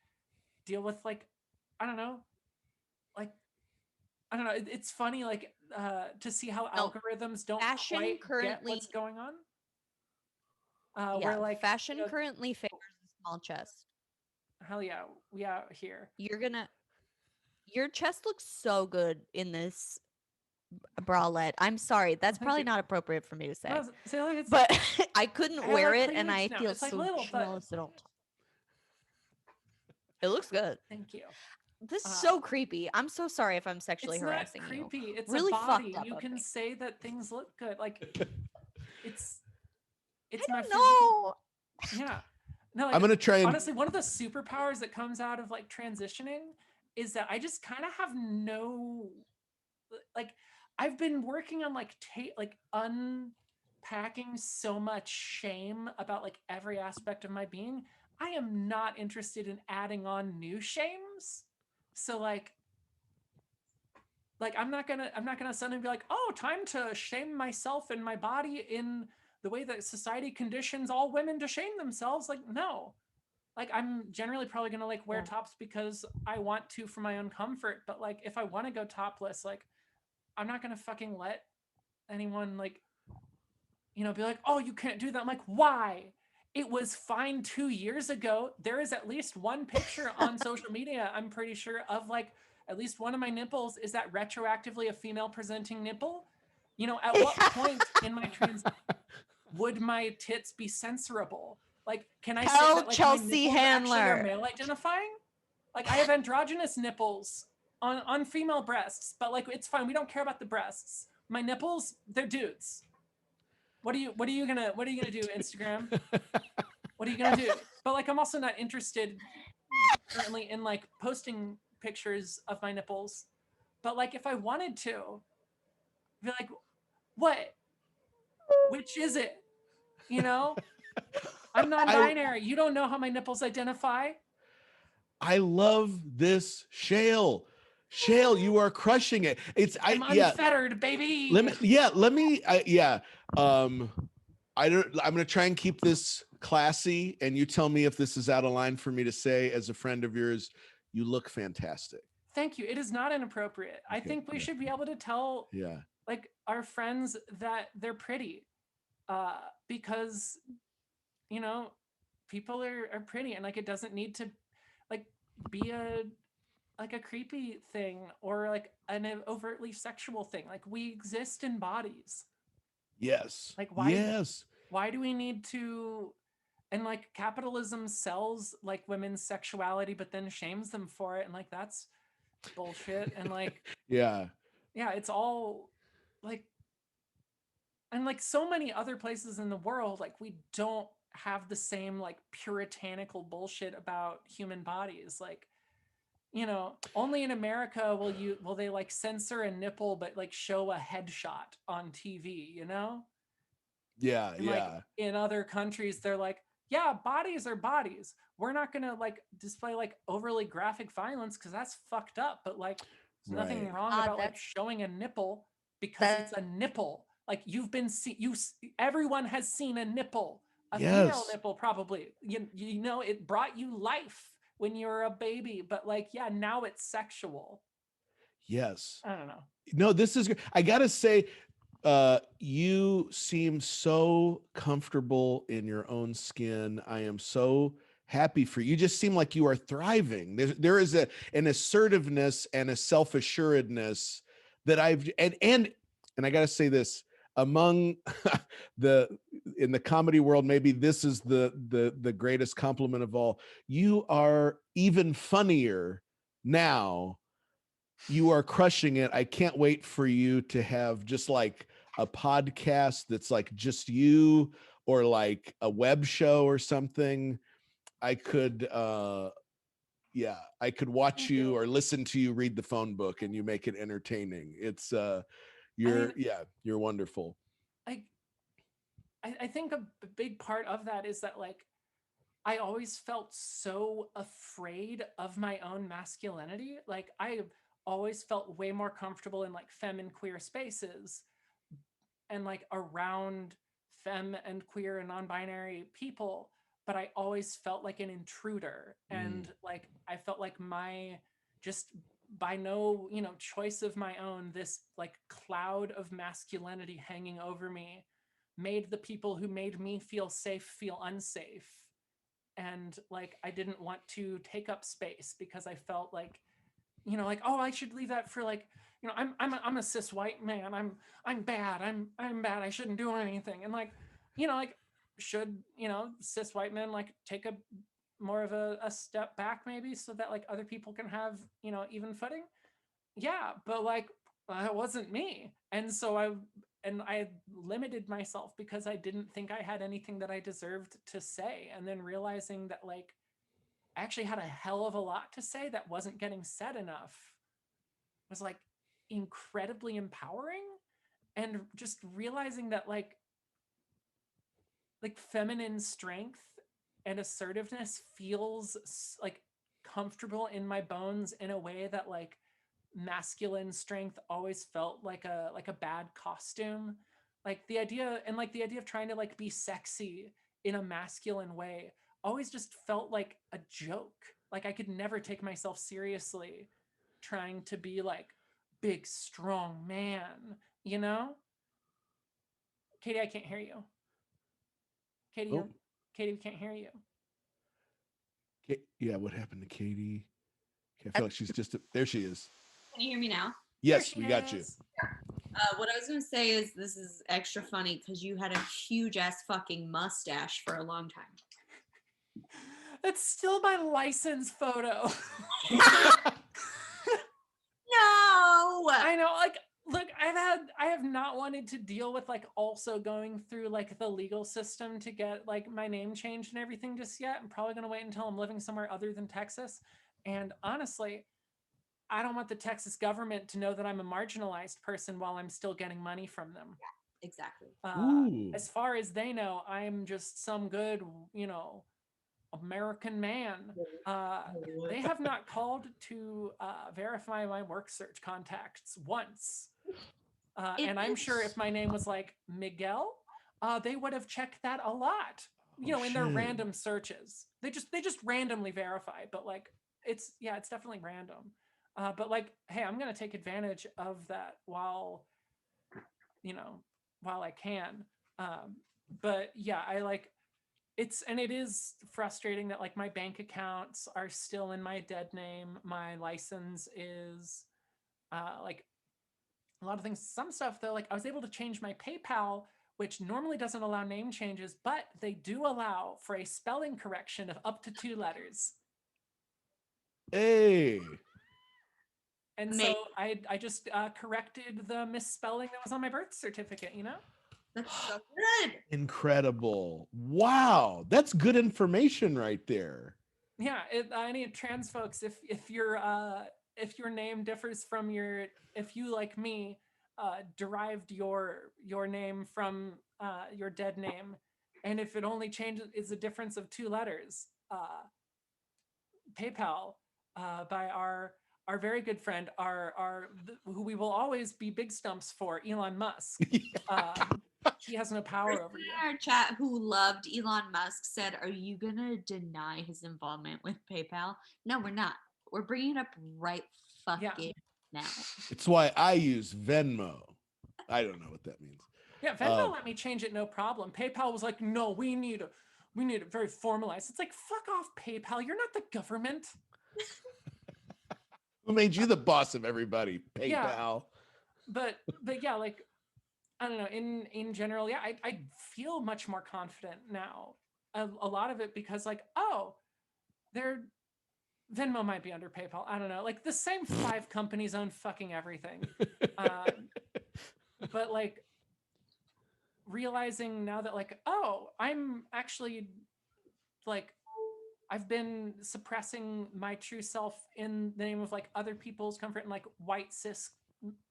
Speaker 4: deal with like, I don't know, like I don't know. It's funny like to see how
Speaker 3: No,
Speaker 4: algorithms don't
Speaker 3: fashion
Speaker 4: quite get what's
Speaker 3: currently,
Speaker 4: going on. Where
Speaker 3: yeah,
Speaker 4: like,
Speaker 3: fashion currently favors a small chest.
Speaker 4: hell yeah, we out here.
Speaker 3: You're gonna, your chest looks so good in this bralette. I'm sorry, that's
Speaker 4: Thank
Speaker 3: probably
Speaker 4: you.
Speaker 3: not appropriate for me to say,
Speaker 4: No, see, look, it's
Speaker 3: but I couldn't
Speaker 4: I have,
Speaker 3: wear
Speaker 4: like,
Speaker 3: it, and I
Speaker 4: cleavage now.
Speaker 3: feel
Speaker 4: It's, like,
Speaker 3: so
Speaker 4: little, but-
Speaker 3: jealous at all. It looks good.
Speaker 4: thank you.
Speaker 3: This is so creepy. I'm so sorry if I'm sexually
Speaker 4: It's not
Speaker 3: harassing you.
Speaker 4: creepy. It's
Speaker 3: Really
Speaker 4: a body.
Speaker 3: fucked up
Speaker 4: You
Speaker 3: of
Speaker 4: can
Speaker 3: me.
Speaker 4: say that things look good. Like it's
Speaker 3: I
Speaker 4: my
Speaker 3: don't
Speaker 4: physical.
Speaker 3: know.
Speaker 4: Yeah. No, like
Speaker 2: I'm gonna try and
Speaker 4: honestly, one of the superpowers that comes out of like transitioning is that I just kind of have no like I've been working on like like unpacking so much shame about like every aspect of my being. I am not interested in adding on new shames. So like I'm not gonna suddenly be like, oh, time to shame myself and my body in the way that society conditions all women to shame themselves. Like, no. Like I'm generally probably gonna like wear
Speaker 3: Yeah.
Speaker 4: tops because I want to for my own comfort. But like if I want to go topless, like I'm not gonna fucking let anyone like, be like, oh, you can't do that. I'm like, why? It was fine 2 years ago. There is at least one picture on social media, I'm pretty sure, of like at least one of my nipples. Is that retroactively a female presenting nipple? At what point in my trans would my tits be censorable? Like, can I say
Speaker 3: Tell
Speaker 4: that like
Speaker 3: Chelsea
Speaker 4: my nipples actually are
Speaker 3: Handler.
Speaker 4: male identifying? Like I have androgynous nipples on female breasts, but like it's fine. We don't care about the breasts. My nipples, they're dudes. What are you gonna do, Instagram? What are you gonna do? But like I'm also not interested currently in like posting pictures of my nipples. But like if I wanted to, be like, what? Which is it? I'm non-binary. You don't know how my nipples identify.
Speaker 2: I love this Shale. Shale, you are crushing it.
Speaker 4: I'm unfettered, baby.
Speaker 2: Let me I'm gonna try and keep this classy, and you tell me if this is out of line for me to say as a friend of yours. You look fantastic.
Speaker 4: Thank you. It is not inappropriate. I think we should be able to tell like our friends that they're pretty. Because people are pretty, and like it doesn't need to like be a creepy thing or like an overtly sexual thing. Like we exist in bodies.
Speaker 2: Yes.
Speaker 4: Like why
Speaker 2: Yes.
Speaker 4: why do we need to, and like capitalism sells like women's sexuality but then shames them for it, and like that's bullshit. And like
Speaker 2: Yeah.
Speaker 4: it's all like, and like so many other places in the world, like we don't have the same like puritanical bullshit about human bodies. Like only in America will they like censor a nipple but like show a headshot on TV,
Speaker 2: Yeah.
Speaker 4: and like in other countries they're like, yeah, bodies are bodies, we're not gonna like display like overly graphic violence because that's fucked up, but like there's nothing wrong about like showing a nipple because it's a nipple. Like everyone has seen a nipple, a female nipple probably. It brought you life when you were a baby, but like now it's sexual.
Speaker 2: Yes.
Speaker 4: I don't know.
Speaker 2: No, this is. I gotta say, you seem so comfortable in your own skin. I am so happy for you. You just seem like you are thriving. There is an assertiveness and a self-assuredness that and I gotta say this, among in the comedy world, maybe this is the greatest compliment of all. You are even funnier now. You are crushing it. I can't wait for you to have just like a podcast that's like just you, or like a web show or something. I could I could watch you or listen to you read the phone book, and you make it entertaining. It's you're wonderful.
Speaker 4: I think a big part of that is that like I always felt so afraid of my own masculinity. Like I always felt way more comfortable in like femme and queer spaces and like around femme and queer and non-binary people, but I always felt like an intruder. And like I felt like my just by no, choice of my own, this like cloud of masculinity hanging over me made the people who made me feel safe feel unsafe. And like I didn't want to take up space because I felt like, like, oh, I should leave that for like, I'm a cis white man. I'm bad. I'm bad. I shouldn't do anything. And like, like should, cis white men like take a more of a step back maybe so that like other people can have, even footing? Yeah, but like it wasn't me. And so I limited myself because I didn't think I had anything that I deserved to say. And then realizing that like I actually had a hell of a lot to say that wasn't getting said enough was like incredibly empowering. And just realizing that like feminine strength and assertiveness feels like comfortable in my bones in a way that like masculine strength always felt like a bad costume. Like the idea of trying to like be sexy in a masculine way always just felt like a joke. Like I could never take myself seriously trying to be like big strong man, you know? Katie, I can't hear you. Katie,
Speaker 2: Oh,
Speaker 4: Katie, we can't hear you.
Speaker 2: yeah. What happened to Katie? Okay, I feel like she's just there. She is.
Speaker 5: Can you hear me now?
Speaker 2: Yes, we got you.
Speaker 4: Is.
Speaker 5: What I was going to say is this is extra funny because you had a huge ass fucking mustache for a long time.
Speaker 4: That's still my license photo.
Speaker 5: No!
Speaker 4: I know, like, look, I have not wanted to deal with like also going through like the legal system to get like my name changed and everything just yet. I'm probably gonna wait until I'm living somewhere other than Texas. And honestly, I don't want the Texas government to know that I'm a marginalized person while I'm still getting money from them.
Speaker 5: Exactly.
Speaker 2: Ooh.
Speaker 4: As far as they know, I'm just some good, American man. They have not called to verify my work search contacts once. And I'm sure if my name was like Miguel, they would have checked that a lot, in their random searches. They just randomly verify, but like it's definitely random. But like, hey, I'm gonna take advantage of that while I can. But yeah, I like it is frustrating that like my bank accounts are still in my dead name. My license is like a lot of things, some stuff though, like I was able to change my PayPal, which normally doesn't allow name changes, but they do allow for a spelling correction of up to 2 letters.
Speaker 2: Hey.
Speaker 4: And so I just corrected the misspelling that was on my birth certificate,
Speaker 5: That's so good.
Speaker 2: Incredible. Wow. That's good information right there.
Speaker 4: Yeah, any trans folks, if your name differs from if you like me derived your name from your dead name, and if it only changes is a difference of 2 letters, PayPal by our very good friend, who we will always be big stumps for, Elon Musk. He has no power over you.
Speaker 5: In our chat who loved Elon Musk said, "Are you gonna deny his involvement with PayPal?" No, we're not. We're bringing it up right fucking now.
Speaker 2: It's why I use Venmo. I don't know what that means.
Speaker 4: Yeah, Venmo let me change it, no problem. PayPal was like, no, we need it very formalized. It's like, fuck off, PayPal. You're not the government.
Speaker 2: Who made you the boss of everybody? PayPal.
Speaker 4: Yeah. But yeah, like, I don't know. In general, yeah, I feel much more confident now. A lot of it because like, oh, Venmo might be under PayPal. I don't know. Like the same 5 companies own fucking everything. But like realizing now that like, oh, I'm actually like I've been suppressing my true self in the name of like other people's comfort and like white cis,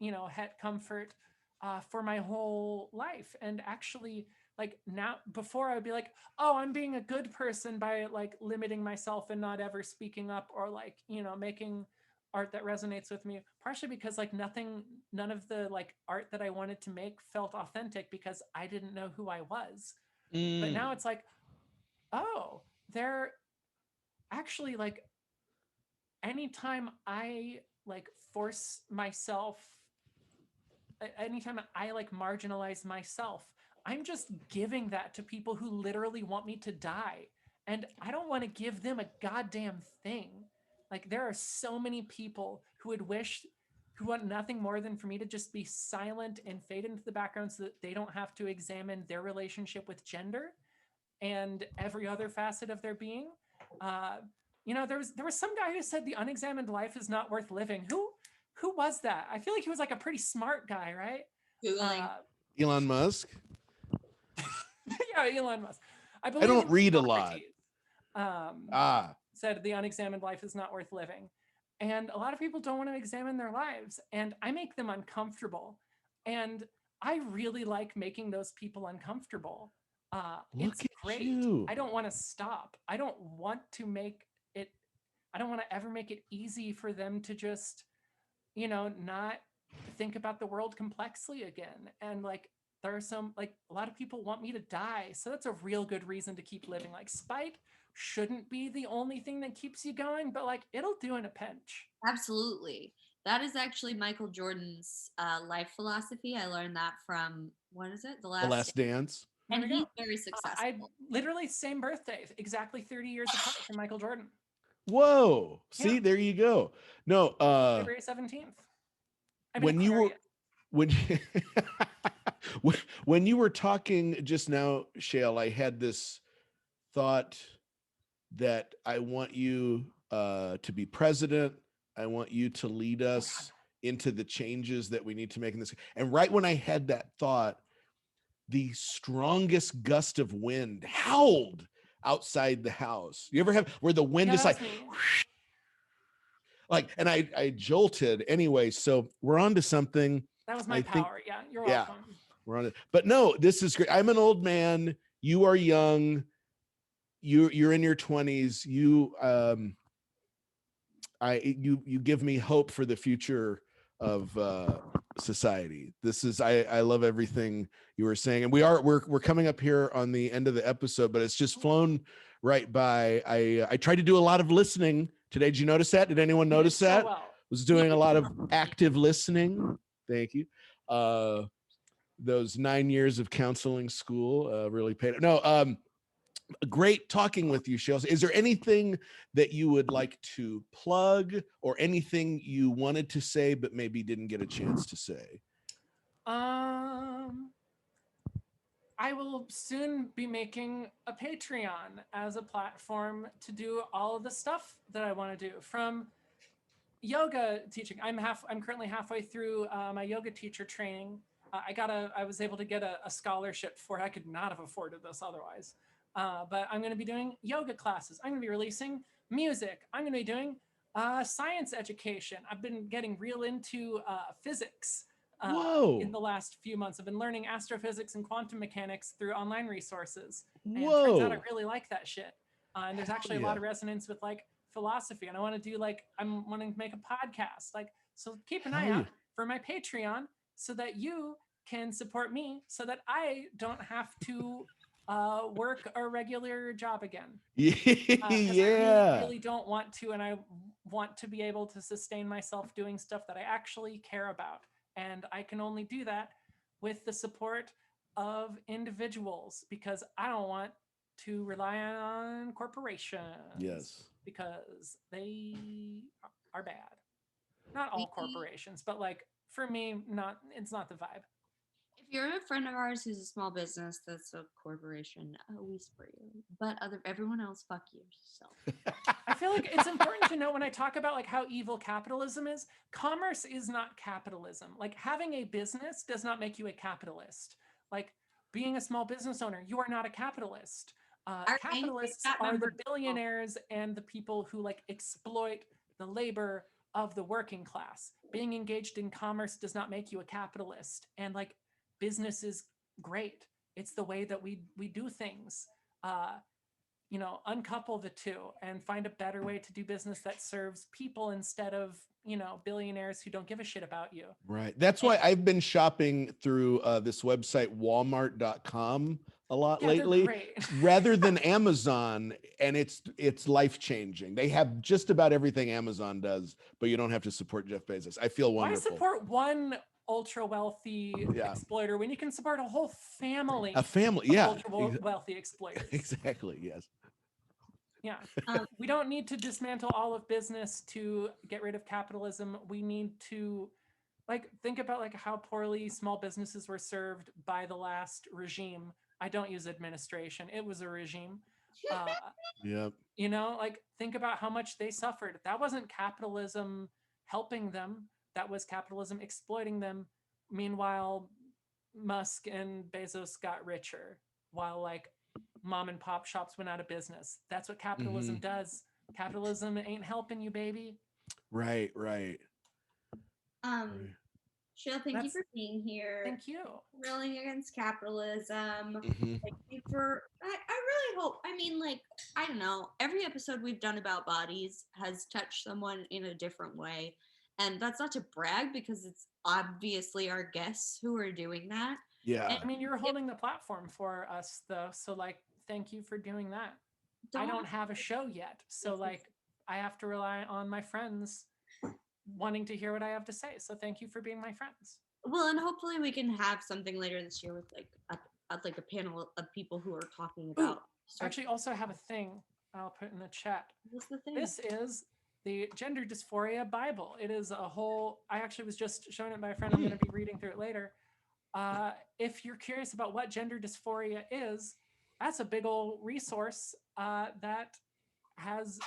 Speaker 4: het comfort for my whole life. And actually Like now, before I would be like, oh, I'm being a good person by like limiting myself and not ever speaking up, or like, making art that resonates with me, partially because like none of the like art that I wanted to make felt authentic because I didn't know who I was. But now it's like, oh, they're actually like, anytime I like force myself, anytime I like marginalize myself, I'm just giving that to people who literally want me to die. And I don't want to give them a goddamn thing. Like there are so many people who want nothing more than for me to just be silent and fade into the background so that they don't have to examine their relationship with gender and every other facet of their being. There was some guy who said the unexamined life is not worth living. Who was that? I feel like he was like a pretty smart guy, right?
Speaker 5: Googling.
Speaker 2: Elon Musk.
Speaker 4: Yeah, Elon Musk. I
Speaker 2: don't read a lot.
Speaker 4: Said the unexamined life is not worth living. And a lot of people don't want to examine their lives, and I make them uncomfortable. And I really like making those people uncomfortable. It's great.
Speaker 2: You.
Speaker 4: I don't want to stop. I don't want to ever make it easy for them to just, not think about the world complexly again. And like, there are a lot of people want me to die. So that's a real good reason to keep living. Like spite shouldn't be the only thing that keeps you going, but like it'll do in a pinch.
Speaker 5: Absolutely. That is actually Michael Jordan's life philosophy. I learned that from, what is it? The Last
Speaker 2: Dance.
Speaker 5: And he's very successful.
Speaker 4: I literally same birthday, exactly 30 years apart from Michael Jordan.
Speaker 2: Whoa. See, there you go. No,
Speaker 4: February 17th.
Speaker 2: When you were talking just now, Shale, I had this thought that I want you to be president. I want you to lead us into the changes that we need to make in this. And right when I had that thought, the strongest gust of wind howled outside the house. You ever have where the wind is like, and I jolted anyway. So we're on to something.
Speaker 4: That was my power. Yeah, you're welcome.
Speaker 2: We're on it. But no, this is great. I'm an old man. You are young. You're in your 20s. You give me hope for the future of society. I love everything you were saying, and we're coming up here on the end of the episode, but it's just flown right by. I tried to do a lot of listening today. Did you notice that? Did anyone notice that?
Speaker 4: Well.
Speaker 2: Was doing a lot of active listening. Thank you. Those 9 years of counseling school really paid. No, great talking with you, Shales. Is there anything that you would like to plug or anything you wanted to say but maybe didn't get a chance to say?
Speaker 4: I will soon be making a Patreon as a platform to do all of the stuff that I want to do, from yoga teaching. I'm currently halfway through my yoga teacher training. I was able to get a scholarship for it. I could not have afforded this otherwise. But I'm going to be doing yoga classes. I'm going to be releasing music. I'm going to be doing science education. I've been getting real into physics in the last few months. I've been learning astrophysics and quantum mechanics through online resources. And it turns out I really like that shit. And there's actually a lot of resonance with like philosophy. And I want to do I'm wanting to make a podcast. So keep an eye out for my Patreon so that you can support me so that I don't have to work a regular job again. I really don't want to, and I want to be able to sustain myself doing stuff that I actually care about. And I can only do that with the support of individuals, because I don't want to rely on corporations.
Speaker 2: Yes.
Speaker 4: Because they are bad. Not all corporations, but for me, it's not the vibe.
Speaker 5: If you're a friend of ours who's a small business that's a corporation, we spur you. But everyone else, fuck you. So
Speaker 4: I feel like it's important to know when I talk about how evil capitalism is, commerce is not capitalism. Having a business does not make you a capitalist. Being a small business owner, you are not a capitalist. Capitalists are the billionaires and the people who exploit the labor of the working class. Being engaged in commerce does not make you a capitalist. And business is great. It's the way that we do things. Uncouple the two and find a better way to do business that serves people instead of, billionaires who don't give a shit about you.
Speaker 2: Right. That's why I've been shopping through this website, walmart.com, a lot lately, rather than Amazon. And it's life-changing. They have just about everything Amazon does, but you don't have to support Jeff Bezos. I feel wonderful.
Speaker 4: Why support one ultra wealthy exploiter when you can support a whole family?
Speaker 2: A family,
Speaker 4: ultra wealthy exploiters.
Speaker 2: Exactly, yes.
Speaker 4: Yeah. We don't need to dismantle all of business to get rid of capitalism. We need to think about how poorly small businesses were served by the last regime. I don't use administration. It was a regime.
Speaker 2: Yep.
Speaker 4: Think about how much they suffered. That wasn't capitalism helping them. That was capitalism exploiting them. Meanwhile, Musk and Bezos got richer while mom and pop shops went out of business. That's what capitalism does. Capitalism ain't helping you, baby.
Speaker 2: Right.
Speaker 5: Shale, thank you for being here.
Speaker 4: Thank you.
Speaker 5: Railing against capitalism. Thank you for, I really hope, I don't know, every episode we've done about bodies has touched someone in a different way. And that's not to brag because it's obviously our guests who are doing that.
Speaker 2: Yeah.
Speaker 4: And, you're holding the platform for us though. So thank you for doing that. I don't have a show yet. So I have to rely on my friends wanting to hear what I have to say. So thank you for being my friends.
Speaker 5: Well, and hopefully we can have something later this year with a panel of people who are talking about.
Speaker 4: I actually also have a thing I'll put in the chat.
Speaker 5: What's the thing?
Speaker 4: This is the Gender Dysphoria Bible. It is a whole, I actually was just showing it by a friend. I'm going to be reading through it later. If you're curious about what gender dysphoria is, that's a big old resource that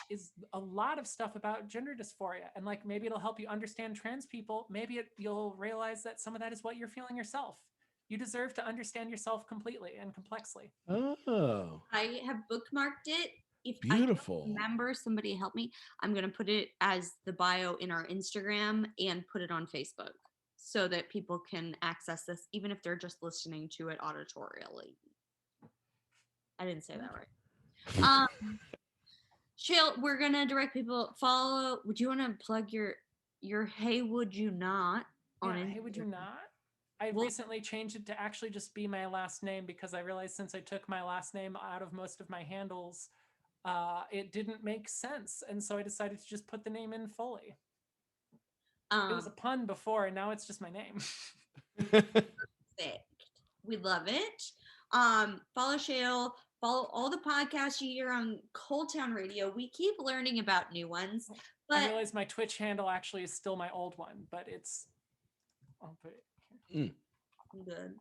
Speaker 4: is a lot of stuff about gender dysphoria, and maybe it'll help you understand trans people. Maybe you'll realize that some of that is what you're feeling yourself. You deserve to understand yourself completely and complexly.
Speaker 2: Oh,
Speaker 5: I have bookmarked it. If
Speaker 2: beautiful.
Speaker 5: I don't remember, somebody help me. I'm going to put it as the bio in our Instagram and put it on Facebook so that people can access this, even if they're just listening to it auditorially. I didn't say that right. Shale, we're going to direct people follow. Would you want to plug your Hey Would You Not on
Speaker 4: Hey Would You Not? I recently changed it to actually just be my last name because I realized since I took my last name out of most of my handles, it didn't make sense. And so I decided to just put the name in fully. It was a pun before, and now it's just my name.
Speaker 5: Perfect. We love it. Follow Shale. Follow all the podcasts you hear on ColdTowne Radio. We keep learning about new ones. But
Speaker 4: I realize my Twitch handle actually is still my old one, but I'll put it here.
Speaker 5: Good.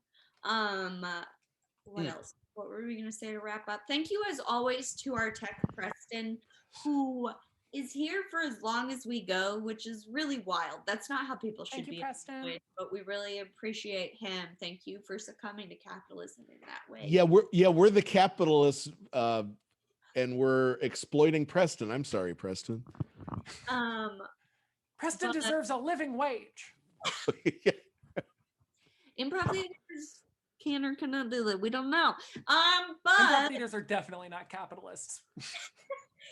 Speaker 5: What else? What were we going to say to wrap up? Thank you as always to our tech Preston, who is here for as long as we go, which is really wild. That's not how people should be employed, but we really appreciate him. Thank you for succumbing to capitalism in that way.
Speaker 2: We're the capitalists, and we're exploiting Preston. I'm sorry, Preston.
Speaker 4: Preston deserves a living wage.
Speaker 5: Improv theaters can or cannot do that. We don't know. But
Speaker 4: improv theaters are definitely not capitalists.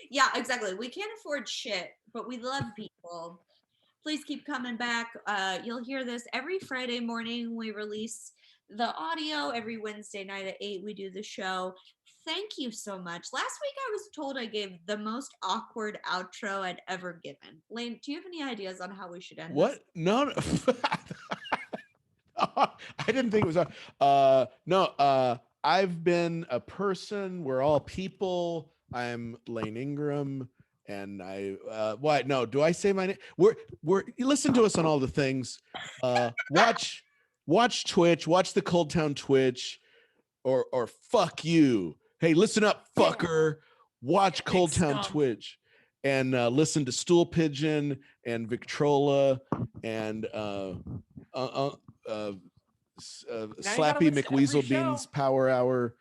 Speaker 5: Yeah, exactly. We can't afford shit, but we love people. Please keep coming back. You'll hear this every Friday morning. We release the audio. Every Wednesday night at 8, we do the show. Thank you so much. Last week, I was told I gave the most awkward outro I'd ever given. Lane, do you have any ideas on how we should end
Speaker 2: this? No. I didn't think it was. No, I've been a person. We're all people. I'm Lane Ingram, and do I say my name? You listen to us on all the things. Watch Twitch, watch the ColdTowne Twitch, or fuck you. Hey, listen up, fucker. Watch ColdTowne Twitch, and listen to Stool Pigeon and Victrola and Slappy McWeaselbean's Power Hour.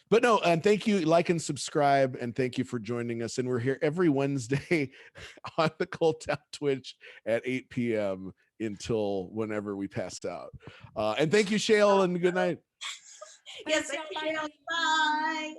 Speaker 2: But no, and thank you, like and subscribe, and thank you for joining us. And we're here every Wednesday on the ColdTowne Twitch at 8 p.m. until whenever we pass out. And thank you, Shale, and good night.
Speaker 5: Yes,
Speaker 4: Thanks,
Speaker 5: thank you,
Speaker 4: y'all.
Speaker 5: Shirley. Bye.